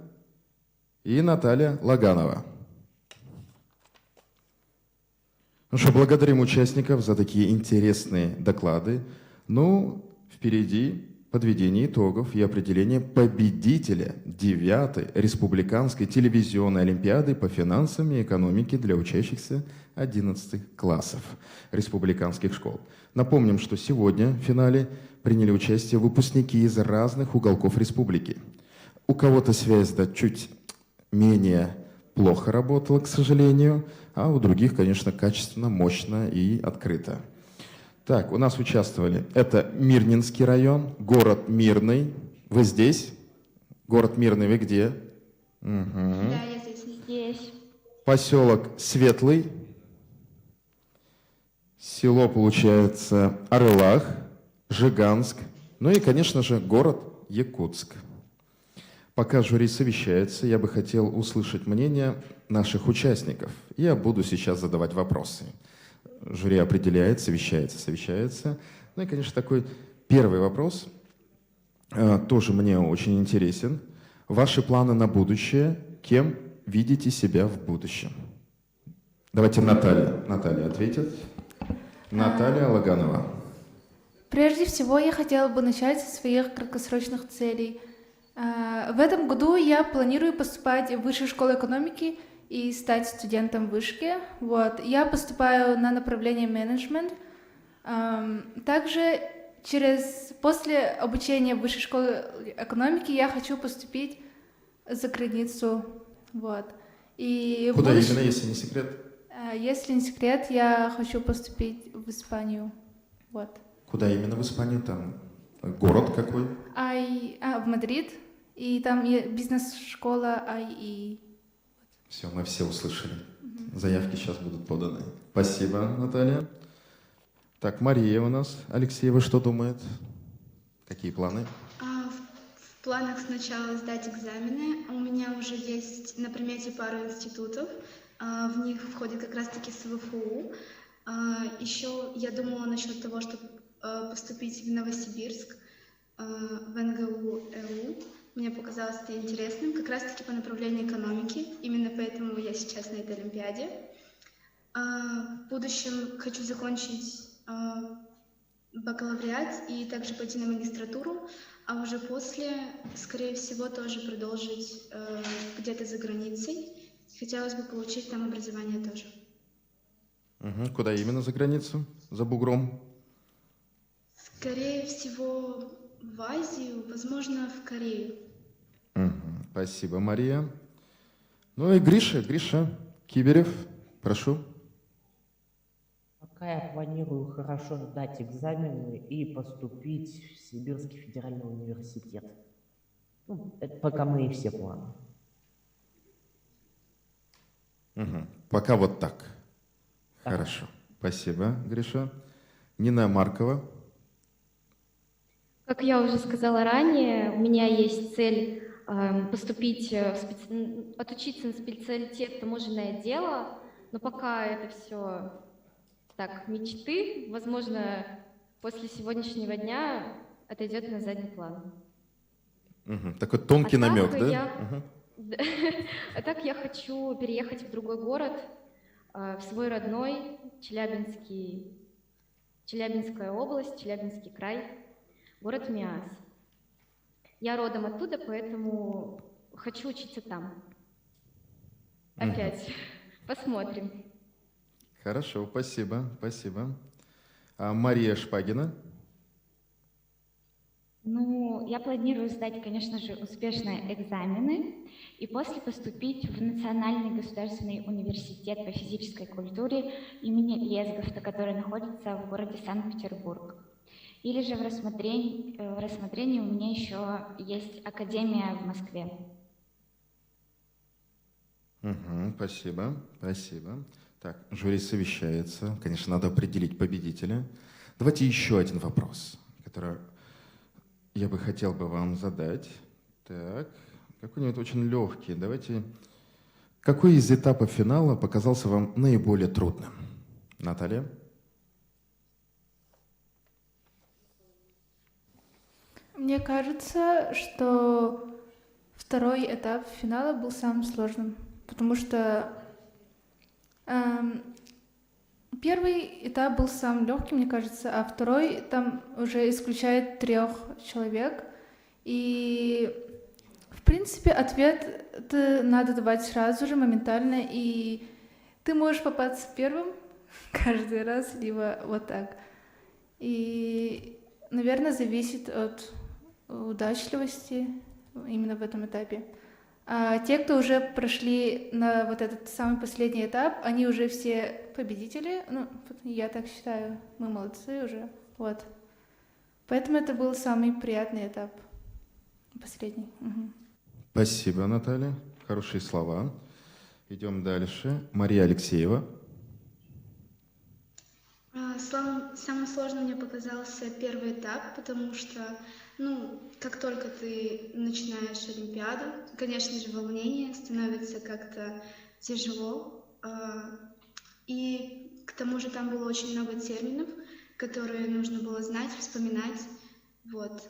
и Наталья Лаганова. Ну что, благодарим участников за такие интересные доклады. Ну, впереди подведение итогов и определение победителя 9-й Республиканской телевизионной олимпиады по финансам и экономике для учащихся 11 классов республиканских школ. Напомним, что сегодня в финале приняли участие выпускники из разных уголков республики. У кого-то связь чуть менее плохо работала, к сожалению, а у других, конечно, качественно, мощно и открыто. Так, у нас участвовали. Это Мирнинский район, город Мирный. Вы здесь? Город Мирный, вы где? Угу. Да, я здесь. Поселок Светлый. Село, получается, Орлах, Жиганск. Ну и, конечно же, город Якутск. Пока жюри совещается, я бы хотел услышать мнение наших участников. Я буду сейчас задавать вопросы. Жюри определяет, совещается. Ну и, конечно, такой первый вопрос тоже мне очень интересен. Ваши планы на будущее, кем видите себя в будущем? Давайте Наталья ответит. Наталья Лаганова. Прежде всего, я хотела бы начать со своих краткосрочных целей. В этом году я планирую поступать в Высшую школу экономики и стать студентом вышки. Я поступаю на направление менеджмент. Также после обучения в высшей школе экономики я хочу поступить за границу. Вот. И Куда именно, если не секрет? Если не секрет, я хочу поступить в Испанию. Вот. Куда именно в Испанию? Там город какой? В Мадрид. И там бизнес-школа АИ. Все, мы все услышали. Заявки сейчас будут поданы. Спасибо, Наталья. Так, Мария у нас. Алексеева что думает? Какие планы? В планах сначала сдать экзамены. У меня уже есть на примете пару институтов. В них входит как раз-таки СВФУ. Еще я думала насчет того, чтобы поступить в Новосибирск, в НГУ-ЭУ. Мне показалось это интересным, как раз-таки по направлению экономики. Именно поэтому я сейчас на этой Олимпиаде. В будущем хочу закончить бакалавриат и также пойти на магистратуру, а уже после, скорее всего, тоже продолжить где-то за границей. Хотелось бы получить там образование тоже. Куда именно за границу? За бугром? Скорее всего, в Азию, возможно, в Корею. Спасибо, Мария. Ну и Гриша Киберев, прошу. Пока я планирую хорошо сдать экзамены и поступить в Сибирский федеральный университет. Ну, это пока мои все планы. Пока вот так. Хорошо. Спасибо, Гриша. Нина Маркова. Как я уже сказала ранее, у меня есть цель поступить, отучиться на специалитет таможенное дело, но пока это все так, мечты, возможно, после сегодняшнего дня отойдет на задний план. Такой тонкий намек, да? А так я хочу переехать в другой город, в свой родной Челябинская область, Челябинский край, город Миас. Я родом оттуда, поэтому хочу учиться там. Опять. Посмотрим. Хорошо, спасибо. А Мария Шпагина. Ну, я планирую сдать, конечно же, успешно экзамены и после поступить в Национальный государственный университет по физической культуре имени Лесговта, который находится в городе Санкт-Петербург. Или же в рассмотрении у меня еще есть академия в Москве. Спасибо. Так, жюри совещается. Конечно, надо определить победителя. Давайте еще один вопрос, который я бы хотел вам задать. Так, какой-нибудь очень легкий. Давайте. Какой из этапов финала показался вам наиболее трудным? Наталья? Мне кажется, что второй этап финала был самым сложным, потому что первый этап был самым легким, мне кажется, а второй там уже исключает 3 человек. И, в принципе, ответ надо давать сразу же, моментально, и ты можешь попасться первым каждый раз, либо вот так. И, наверное, зависит от удачливости именно в этом этапе. А те, кто уже прошли на вот этот самый последний этап, они уже все победители. Ну, я так считаю, мы молодцы уже. Вот. Поэтому это был самый приятный этап. Последний. Спасибо, Наталья. Хорошие слова. Идем дальше. Мария Алексеева. Самым сложным мне показался первый этап, потому что, как только ты начинаешь Олимпиаду, конечно же, волнение становится как-то тяжело. И к тому же там было очень много терминов, которые нужно было знать, вспоминать. Вот.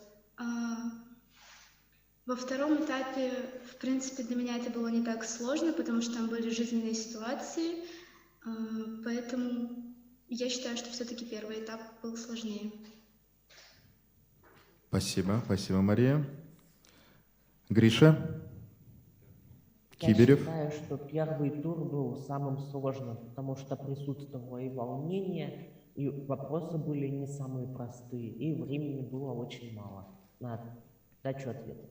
Во втором этапе, в принципе, для меня это было не так сложно, потому что там были жизненные ситуации, поэтому я считаю, что все-таки первый этап был сложнее. Спасибо, Мария. Гриша Киберев. Я считаю, что первый тур был самым сложным, потому что присутствовало и волнение, И вопросы были не самые простые, и времени было очень мало на дачу ответов.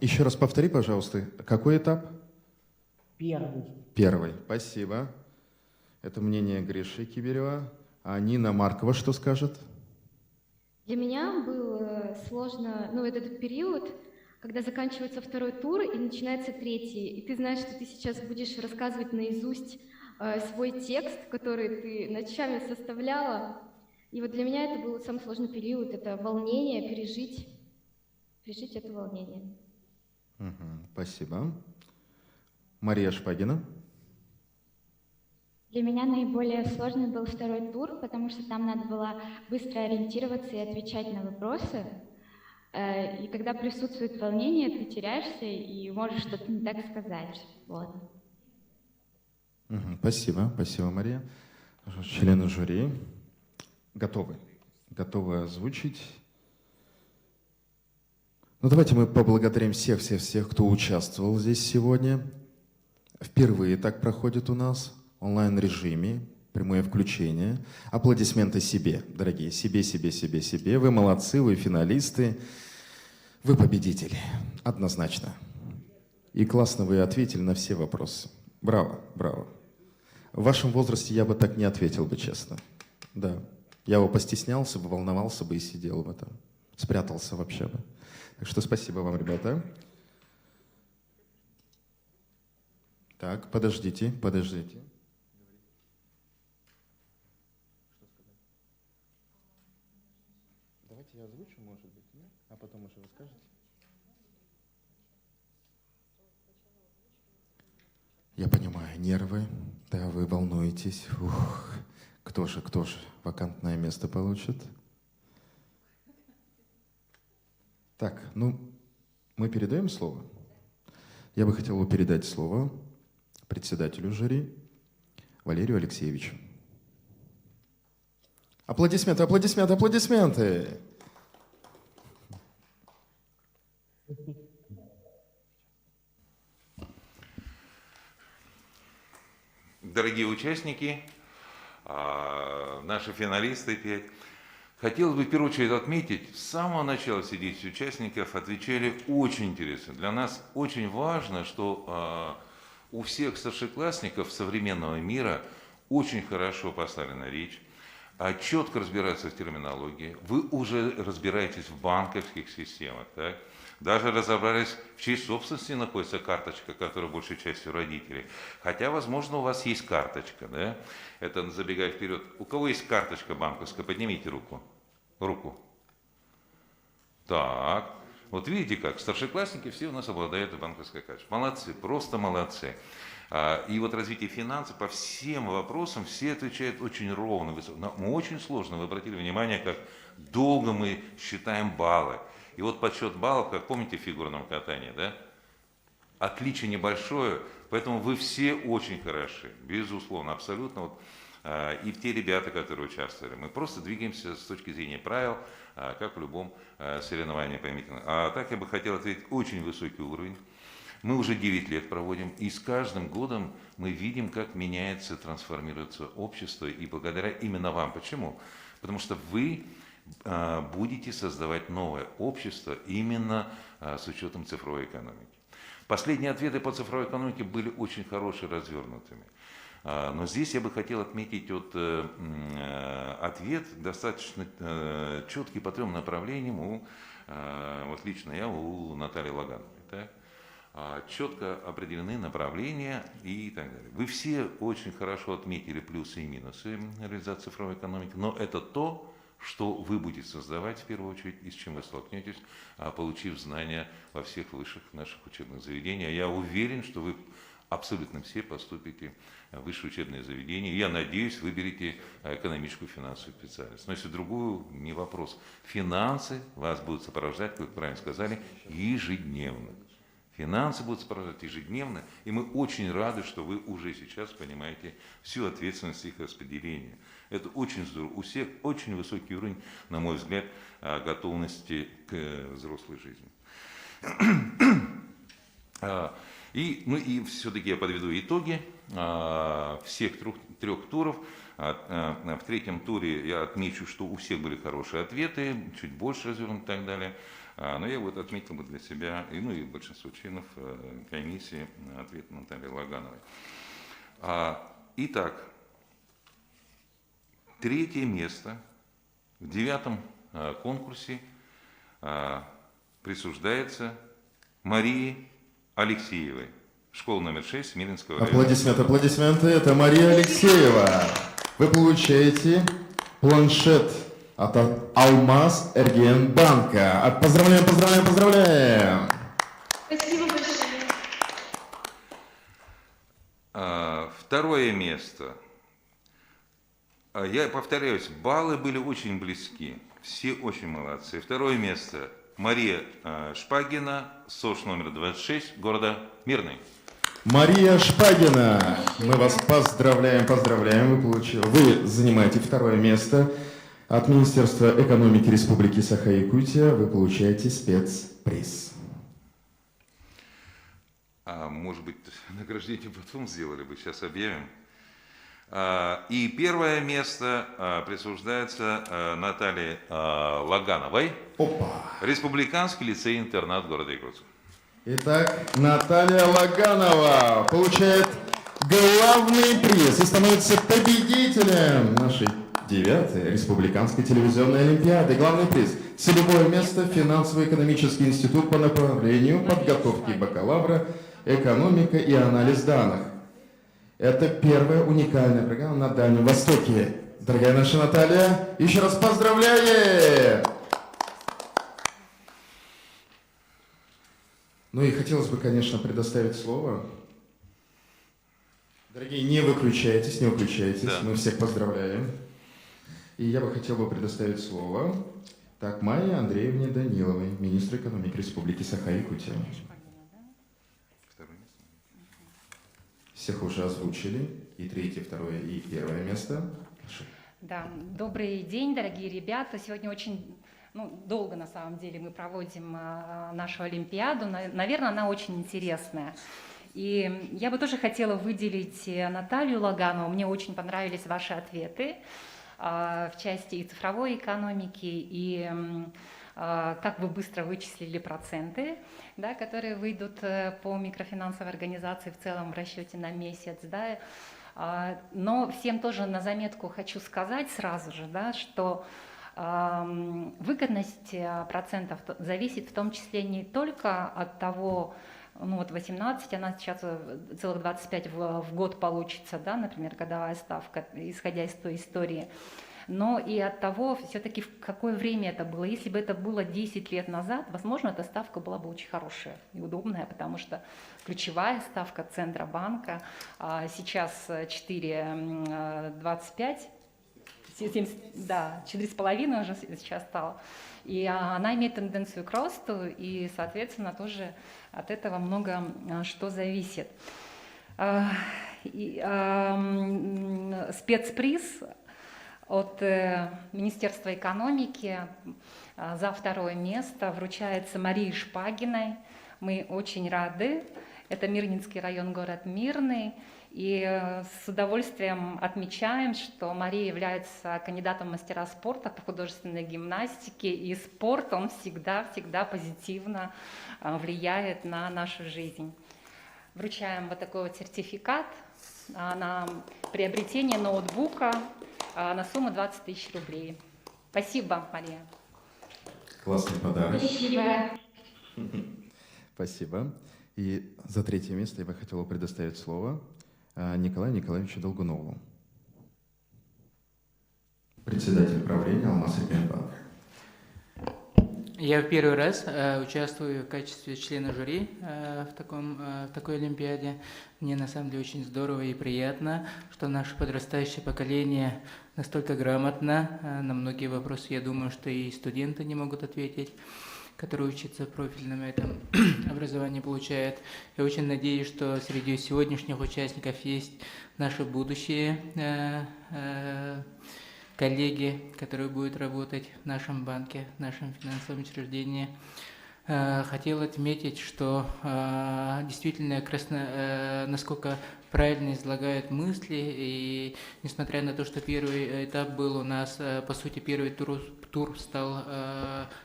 Еще раз повтори, пожалуйста, какой этап? Первый. Первый. Спасибо. Это мнение Гриши Кибирева. А Нина Маркова что скажет? Для меня был сложно, этот период, когда заканчивается второй тур и начинается третий, и ты знаешь, что ты сейчас будешь рассказывать наизусть свой текст, который ты ночами составляла. И вот для меня это был самый сложный период, это волнение, пережить это волнение. Спасибо. Мария Шпагина. Для меня наиболее сложный был второй тур, потому что там надо было быстро ориентироваться и отвечать на вопросы. И когда присутствует волнение, ты теряешься и можешь что-то не так сказать. Вот. Спасибо, спасибо, Мария. Члены жюри готовы озвучить. Ну, давайте мы поблагодарим всех, кто участвовал здесь сегодня. Впервые так проходит у нас в онлайн-режиме, прямое включение. Аплодисменты себе, дорогие, себе. Вы молодцы, вы финалисты, вы победители, однозначно. И классно вы ответили на все вопросы. Браво, браво. В вашем возрасте я бы так не ответил бы, честно. Да. Я бы постеснялся бы, волновался бы и сидел бы там. Спрятался вообще бы. Так что спасибо вам, ребята. Так, подождите. Давайте я озвучу, может быть, а потом уже вы скажете. Я понимаю, нервы, да, вы волнуетесь. Ух, кто же вакантное место получит? Так, мы передаем слово. Я бы хотел передать слово председателю жюри Валерию Алексеевичу. Аплодисменты! Дорогие участники, наши финалисты 5, хотелось бы в первую очередь отметить, с самого начала все 10 участников отвечали очень интересно. Для нас очень важно, что у всех старшеклассников современного мира очень хорошо поставлена речь, четко разбираются в терминологии, вы уже разбираетесь в банковских системах, так? Даже разобрались, в чьей собственности находится карточка, которая большей частью родителей. Хотя, возможно, у вас есть карточка, да? Это забегая вперед. У кого есть карточка банковская? Поднимите руку. Так. Вот видите как, старшеклассники все у нас обладают банковской карточкой. Молодцы, просто молодцы. И вот развитие финансов по всем вопросам все отвечают очень ровно. Нам очень сложно, вы обратили внимание, как долго мы считаем баллы. И вот подсчет баллов, как помните в фигурном катании, да? Отличие небольшое, поэтому вы все очень хороши, безусловно, абсолютно. Вот, и те ребята, которые участвовали, мы просто двигаемся с точки зрения правил, как в любом соревновании, поймите. А так я бы хотел ответить, очень высокий уровень. Мы уже 9 лет проводим, и с каждым годом мы видим, как меняется, трансформируется общество, и благодаря именно вам. Почему? Потому что вы будете создавать новое общество именно с учетом цифровой экономики. Последние ответы по цифровой экономике были очень хорошие, развернутыми. Но здесь я бы хотел отметить ответ достаточно четкий по 3 направлениям вот лично я у Натальи Лагановой. Так? Четко определены направления и так далее. Вы все очень хорошо отметили плюсы и минусы реализации цифровой экономики, но это то, что вы будете создавать в первую очередь и с чем вы столкнетесь, получив знания во всех высших наших учебных заведениях. Я уверен, что вы абсолютно все поступите в высшее учебное заведение. Я надеюсь, выберете экономическую финансовую специальность. Но если другую, не вопрос. Финансы вас будут сопровождать, как вы правильно сказали, ежедневно. Финансы будут сопровождать ежедневно, и мы очень рады, что вы уже сейчас понимаете всю ответственность их распределения. Это очень здорово. У всех очень высокий уровень, на мой взгляд, готовности к взрослой жизни. И все-таки я подведу итоги всех трех туров. В третьем туре я отмечу, что у всех были хорошие ответы, чуть больше развернут и так далее. Но я вот отметил бы для себя, и большинство членов комиссии, ответ Натальи Лагановой. Итак, третье место в 9-м конкурсе присуждается Марии Алексеевой, школа номер 6 Мирнинского района. Аплодисменты. Это Мария Алексеева. Вы получаете планшет от Алмаз Эрген Банка. Поздравляем. Спасибо большое. Второе место. Я повторяюсь, баллы были очень близки. Все очень молодцы. Второе место. Мария Шпагина, СОЖ номер 26, города Мирный. Мария Шпагина, мы вас поздравляем. Вы занимаете второе место. От Министерства экономики Республики Саха-Якутия вы получаете спецприз. Может быть, награждение потом сделали бы, сейчас объявим. И первое место присуждается Наталье Лагановой. Республиканский лицей-интернат города Якутска. Итак, Наталья Лаганова получает главный приз и становится победителем нашей 9-й Республиканской телевизионной олимпиады. Главный приз – целевое место финансово-экономический институт по направлению подготовки бакалавра, экономика и анализ данных. Это первая уникальная программа на Дальнем Востоке. Дорогая наша Наталья, еще раз поздравляем! Ну и хотелось бы, конечно, предоставить слово. Дорогие, не выключайтесь. Да. Мы всех поздравляем. И я бы хотел предоставить слово Майе Андреевне Даниловой, министру экономики Республики Саха-Якутия. Всех уже озвучили. И третье, второе, и первое место. Прошу. Да, добрый день, дорогие ребята. Сегодня очень долго, на самом деле, мы проводим нашу Олимпиаду. Наверное, она очень интересная. И я бы тоже хотела выделить Наталью Лаганову. Мне очень понравились ваши ответы в части и цифровой экономики, и как вы быстро вычислили проценты, да, которые выйдут по микрофинансовой организации в целом в расчете на месяц. Да. Но всем тоже на заметку хочу сказать сразу же, да, что выгодность процентов зависит в том числе не только от того, 18, она сейчас целых 25 в год получится, да, например, годовая ставка, исходя из той истории, но и от того, все-таки в какое время это было. Если бы это было 10 лет назад, возможно, эта ставка была бы очень хорошая и удобная, потому что ключевая ставка Центробанка сейчас 4,25, 4,5 уже сейчас стало. И она имеет тенденцию к росту, и, соответственно, тоже от этого много что зависит. Спецприз от Министерства экономики за второе место вручается Марии Шпагиной. Мы очень рады. Это Мирнинский район, город Мирный. И с удовольствием отмечаем, что Мария является кандидатом в мастера спорта по художественной гимнастике, и спорт, он всегда позитивно влияет на нашу жизнь. Вручаем вот такой вот сертификат на приобретение ноутбука на сумму 20 тысяч рублей. Спасибо, Мария. Классный подарок. Спасибо. Спасибо. И за третье место я бы хотела предоставить слово Николаю Николаевичу Долгунову, председатель правления Алмаз Эрген Банка. Я в первый раз участвую в качестве члена жюри в такой Олимпиаде. Мне на самом деле очень здорово и приятно, что наше подрастающее поколение настолько грамотно. На многие вопросы, я думаю, что и студенты не могут ответить, которые учатся в профильном этом образовании, получают. Я очень надеюсь, что среди сегодняшних участников есть наши будущие коллеги, которые будут работать в нашем банке, в нашем финансовом учреждении. хотел отметить, что действительно насколько правильно излагают мысли, и несмотря на то, что первый этап был у нас, по сути, первый тур стал,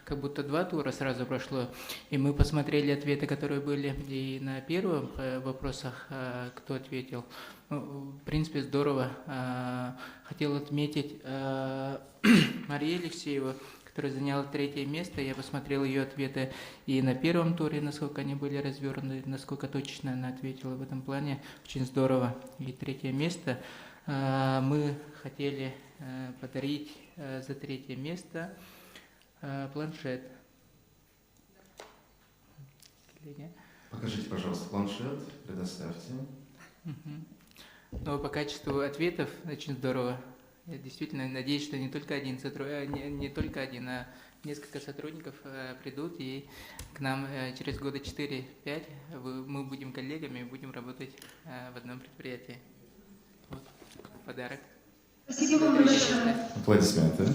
как будто 2 тура сразу прошло, и мы посмотрели ответы, которые были и на первых вопросах, кто ответил. Ну, в принципе, здорово. Хотел отметить Марию Алексееву, которая заняла 3-е место. Я посмотрел ее ответы и на первом туре, насколько они были развернуты, насколько точно она ответила в этом плане. Очень здорово. И 3-е место мы хотели подарить за 3-е место планшет. Покажите, пожалуйста, планшет, предоставьте. Но по качеству ответов очень здорово. Я действительно надеюсь, что не только один, а несколько сотрудников придут и к нам через года 4-5 мы будем коллегами и будем работать в одном предприятии. Вот подарок. Спасибо вам большое. Аплодисменты.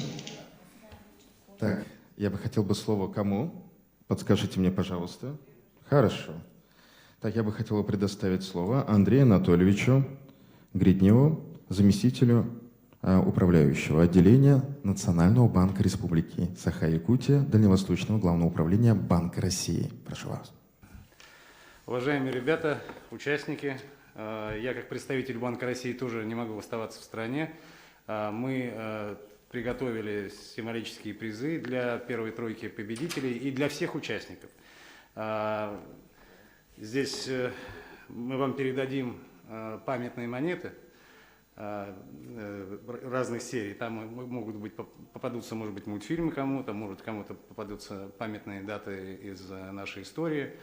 Так, я бы хотел слово кому? Подскажите мне, пожалуйста. Хорошо. Так, я бы хотел предоставить слово Андрею Анатольевичу Гридневу, заместителю управляющего отделения Национального банка Республики Саха-Якутия, Дальневосточного главного управления Банка России. Прошу вас. Уважаемые ребята, участники, я как представитель Банка России тоже не могу оставаться в стороне. Мы приготовили символические призы для первой тройки победителей и для всех участников. Здесь мы вам передадим памятные монеты разных серий. Там могут быть, попадутся, может быть, мультфильмы кому-то, может, кому-то попадутся памятные даты из нашей истории.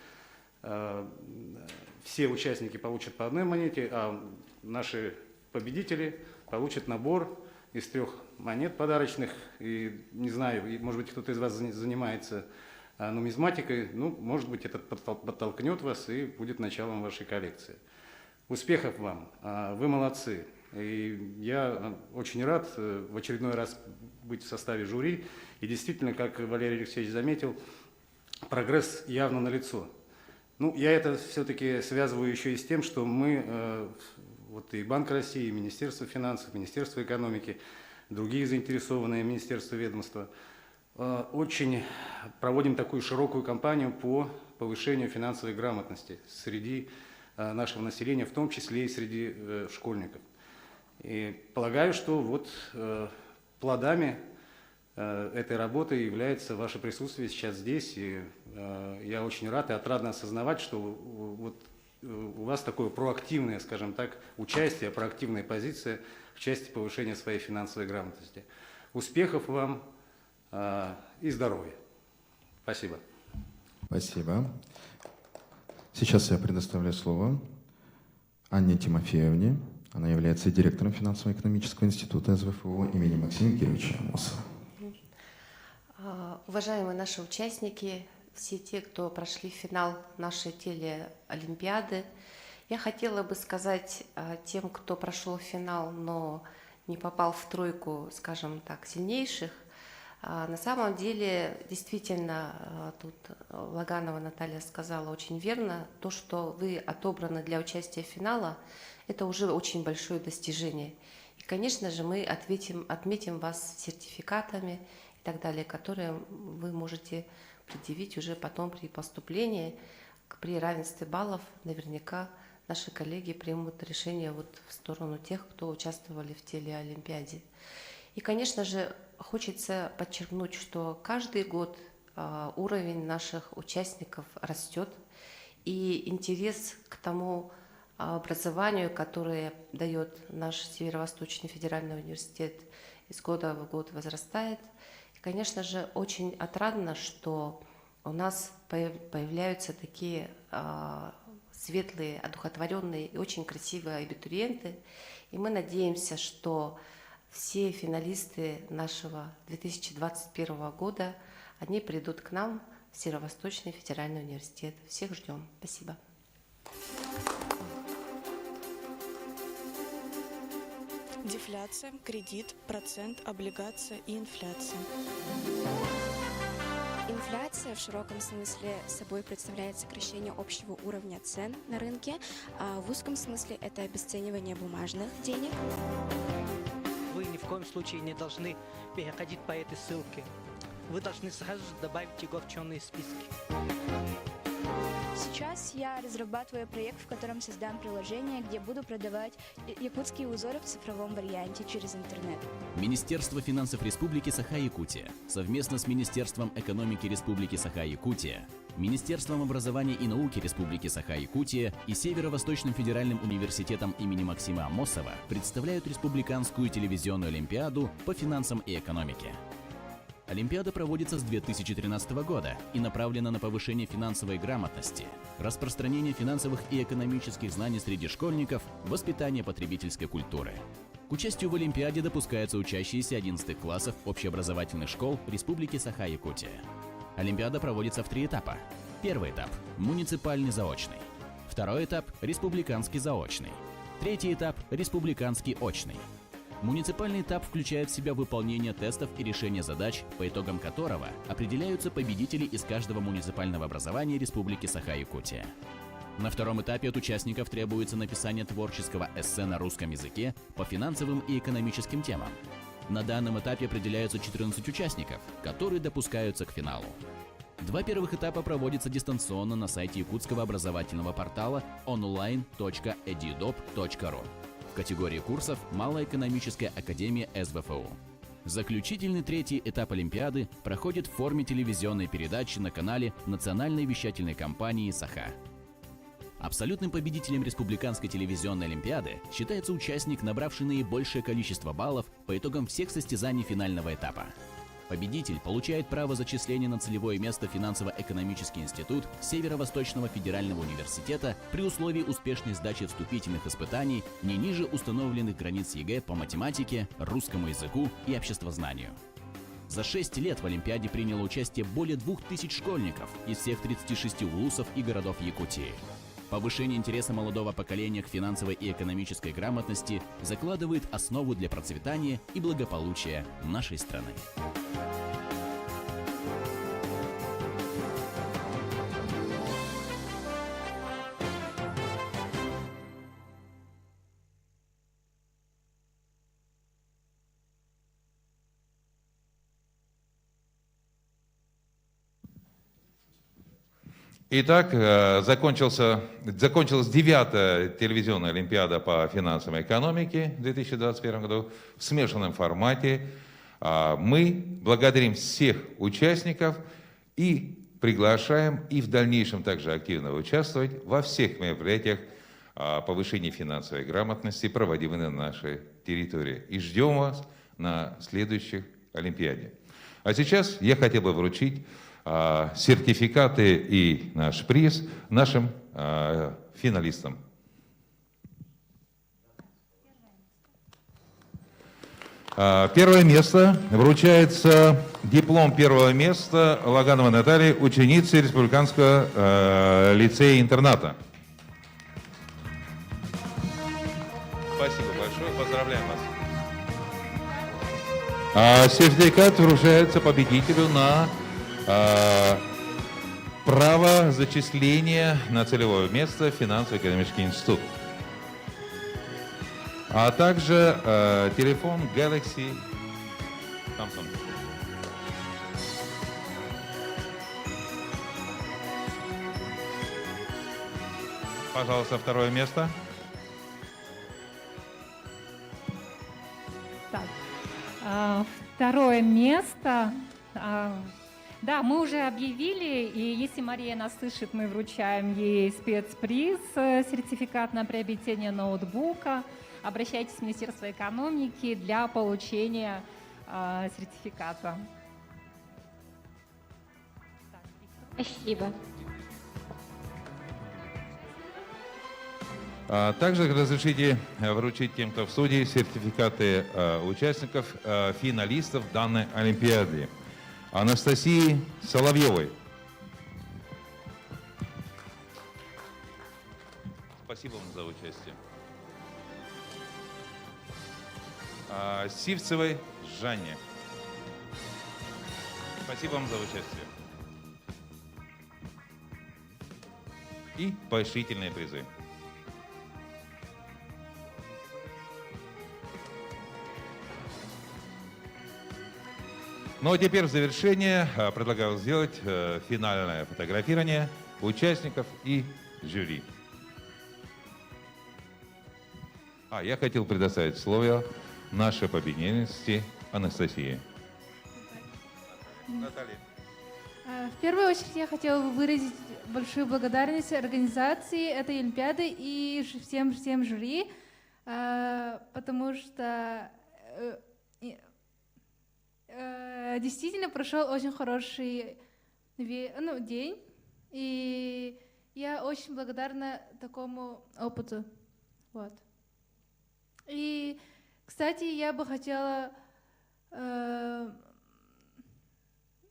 Все участники получат по одной монете, а наши победители получат набор из 3 монет подарочных. И не знаю, может быть, кто-то из вас занимается нумизматикой, ну, может быть, это подтолкнет вас и будет началом вашей коллекции. Успехов вам, вы молодцы. И я очень рад в очередной раз быть в составе жюри. И действительно, как Валерий Алексеевич заметил, прогресс явно налицо. Ну, я это все-таки связываю еще и с тем, что мы, вот и Банк России, и Министерство финансов, Министерство экономики, другие заинтересованные министерства, ведомства, очень проводим такую широкую кампанию по повышению финансовой грамотности среди нашего населения, в том числе и среди школьников. И полагаю, что вот плодами этой работы является ваше присутствие сейчас здесь. И я очень рад и отрадно осознавать, что вот у вас такое проактивное, скажем так, участие, проактивная позиция в части повышения своей финансовой грамотности. Успехов вам и здоровья. Спасибо. Спасибо. Сейчас я предоставляю слово Анне Тимофеевне. Она является директором финансово-экономического института СВФУ имени Максима Кирилловича Амосова. Уважаемые наши участники, все те, кто прошли финал нашей телеолимпиады, я хотела бы сказать тем, кто прошел финал, но не попал в тройку, скажем так, сильнейших. На самом деле, действительно, тут Лаганова Наталья сказала очень верно, то, что вы отобраны для участия в финале, это уже очень большое достижение. И, конечно же, мы отметим вас сертификатами и так далее, которые вы можете предъявить уже потом при поступлении. При равенстве баллов наверняка наши коллеги примут решение вот в сторону тех, кто участвовали в телеолимпиаде. И, конечно же, хочется подчеркнуть, что каждый год уровень наших участников растет, и интерес к тому образованию, которое дает наш Северо-Восточный федеральный университет, из года в год возрастает. И, конечно же, очень отрадно, что у нас появляются такие светлые, одухотворенные и очень красивые абитуриенты. И мы надеемся, что все финалисты нашего 2021 года, они придут к нам в Северо-Восточный федеральный университет. Всех ждем. Спасибо. Дефляция, кредит, процент, облигация и инфляция. Инфляция Дефляция в широком смысле собой представляет сокращение общего уровня цен на рынке, а в узком смысле это обесценивание бумажных денег. Вы ни в коем случае не должны переходить по этой ссылке. Вы должны сразу же добавить его в черные списки. Сейчас я разрабатываю проект, в котором создам приложение, где буду продавать якутские узоры в цифровом варианте через интернет. Министерство финансов Республики Саха-Якутия совместно с Министерством экономики Республики Саха-Якутия, Министерством образования и науки Республики Саха-Якутия и Северо-Восточным федеральным университетом имени Максима Амосова представляют Республиканскую телевизионную олимпиаду по финансам и экономике. Олимпиада проводится с 2013 года и направлена на повышение финансовой грамотности, распространение финансовых и экономических знаний среди школьников, воспитание потребительской культуры. К участию в Олимпиаде допускаются учащиеся 11 классов общеобразовательных школ Республики Саха-Якутия. Олимпиада проводится в 3 этапа. Первый этап – муниципальный заочный. Второй этап – республиканский заочный. Третий этап – республиканский очный. Муниципальный этап включает в себя выполнение тестов и решение задач, по итогам которого определяются победители из каждого муниципального образования Республики Саха-Якутия. На втором этапе от участников требуется написание творческого эссе на русском языке по финансовым и экономическим темам. На данном этапе определяются 14 участников, которые допускаются к финалу. 2 первых этапа проводятся дистанционно на сайте якутского образовательного портала online.edidop.ru. В категории курсов «Малая экономическая академия СВФУ». Заключительный 3-й этап Олимпиады проходит в форме телевизионной передачи на канале Национальной вещательной компании «Саха». Абсолютным победителем Республиканской телевизионной олимпиады считается участник, набравший наибольшее количество баллов по итогам всех состязаний финального этапа. Победитель получает право зачисления на целевое место в финансово-экономический институт Северо-Восточного федерального университета при условии успешной сдачи вступительных испытаний не ниже установленных границ ЕГЭ по математике, русскому языку и обществознанию. За 6 лет в Олимпиаде приняло участие более 2000 школьников из всех 36 улусов и городов Якутии. Повышение интереса молодого поколения к финансовой и экономической грамотности закладывает основу для процветания и благополучия нашей страны. Итак, закончилась 9-я телевизионная олимпиада по финансовой экономике в 2021 году в смешанном формате. Мы благодарим всех участников и приглашаем и в дальнейшем также активно участвовать во всех мероприятиях повышения финансовой грамотности, проводимых на нашей территории. И ждем вас на следующих Олимпиаде. А сейчас я хотел бы вручить сертификаты и наш приз нашим финалистам. Первое место вручается диплом первого места Лагановой Натальи, ученицы Республиканского лицея-интерната. Спасибо большое, поздравляем вас. Сертификат вручается победителю на право зачисления на целевое место в финансово-экономический институт. А также телефон Galaxy Samsung. Пожалуйста, второе место. Так, второе место. Да, мы уже объявили, и если Мария нас слышит, мы вручаем ей спецприз, сертификат на приобретение ноутбука. Обращайтесь в Министерство экономики для получения сертификата. Спасибо. Также разрешите вручить тем, кто в студии, сертификаты участников, финалистов данной Олимпиады. Анастасии Соловьевой. Спасибо вам за участие. Сивцевой Жанне. Спасибо вам за участие. и поощрительные призы. Ну а теперь в завершение предлагаю сделать финальное фотографирование участников и жюри. Я хотел предоставить слово нашей победительнице Анастасии. Наталья. В первую очередь я хотела бы выразить большую благодарность организации этой Олимпиады и всем жюри, потому что действительно прошел очень хороший день, и я очень благодарна такому опыту. Вот. И, кстати, я бы хотела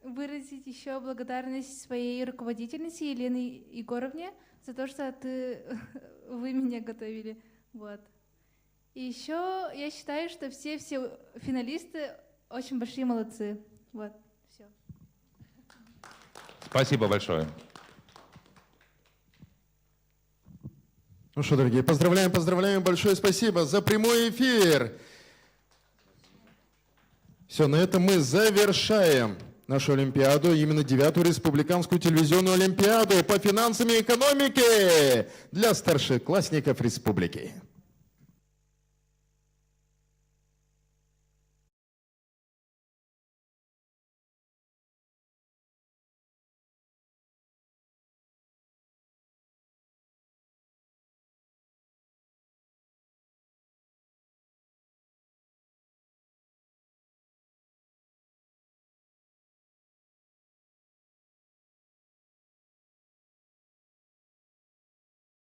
выразить еще благодарность своей руководительнице Елене Егоровне за то, что вы меня готовили. Вот. И еще я считаю, что все финалисты очень большие молодцы. Вот, все. Спасибо большое. Ну что, дорогие, поздравляем, большое спасибо за прямой эфир. Все, на этом мы завершаем нашу Олимпиаду, именно 9-ю республиканскую телевизионную Олимпиаду по финансам и экономике для старшеклассников республики.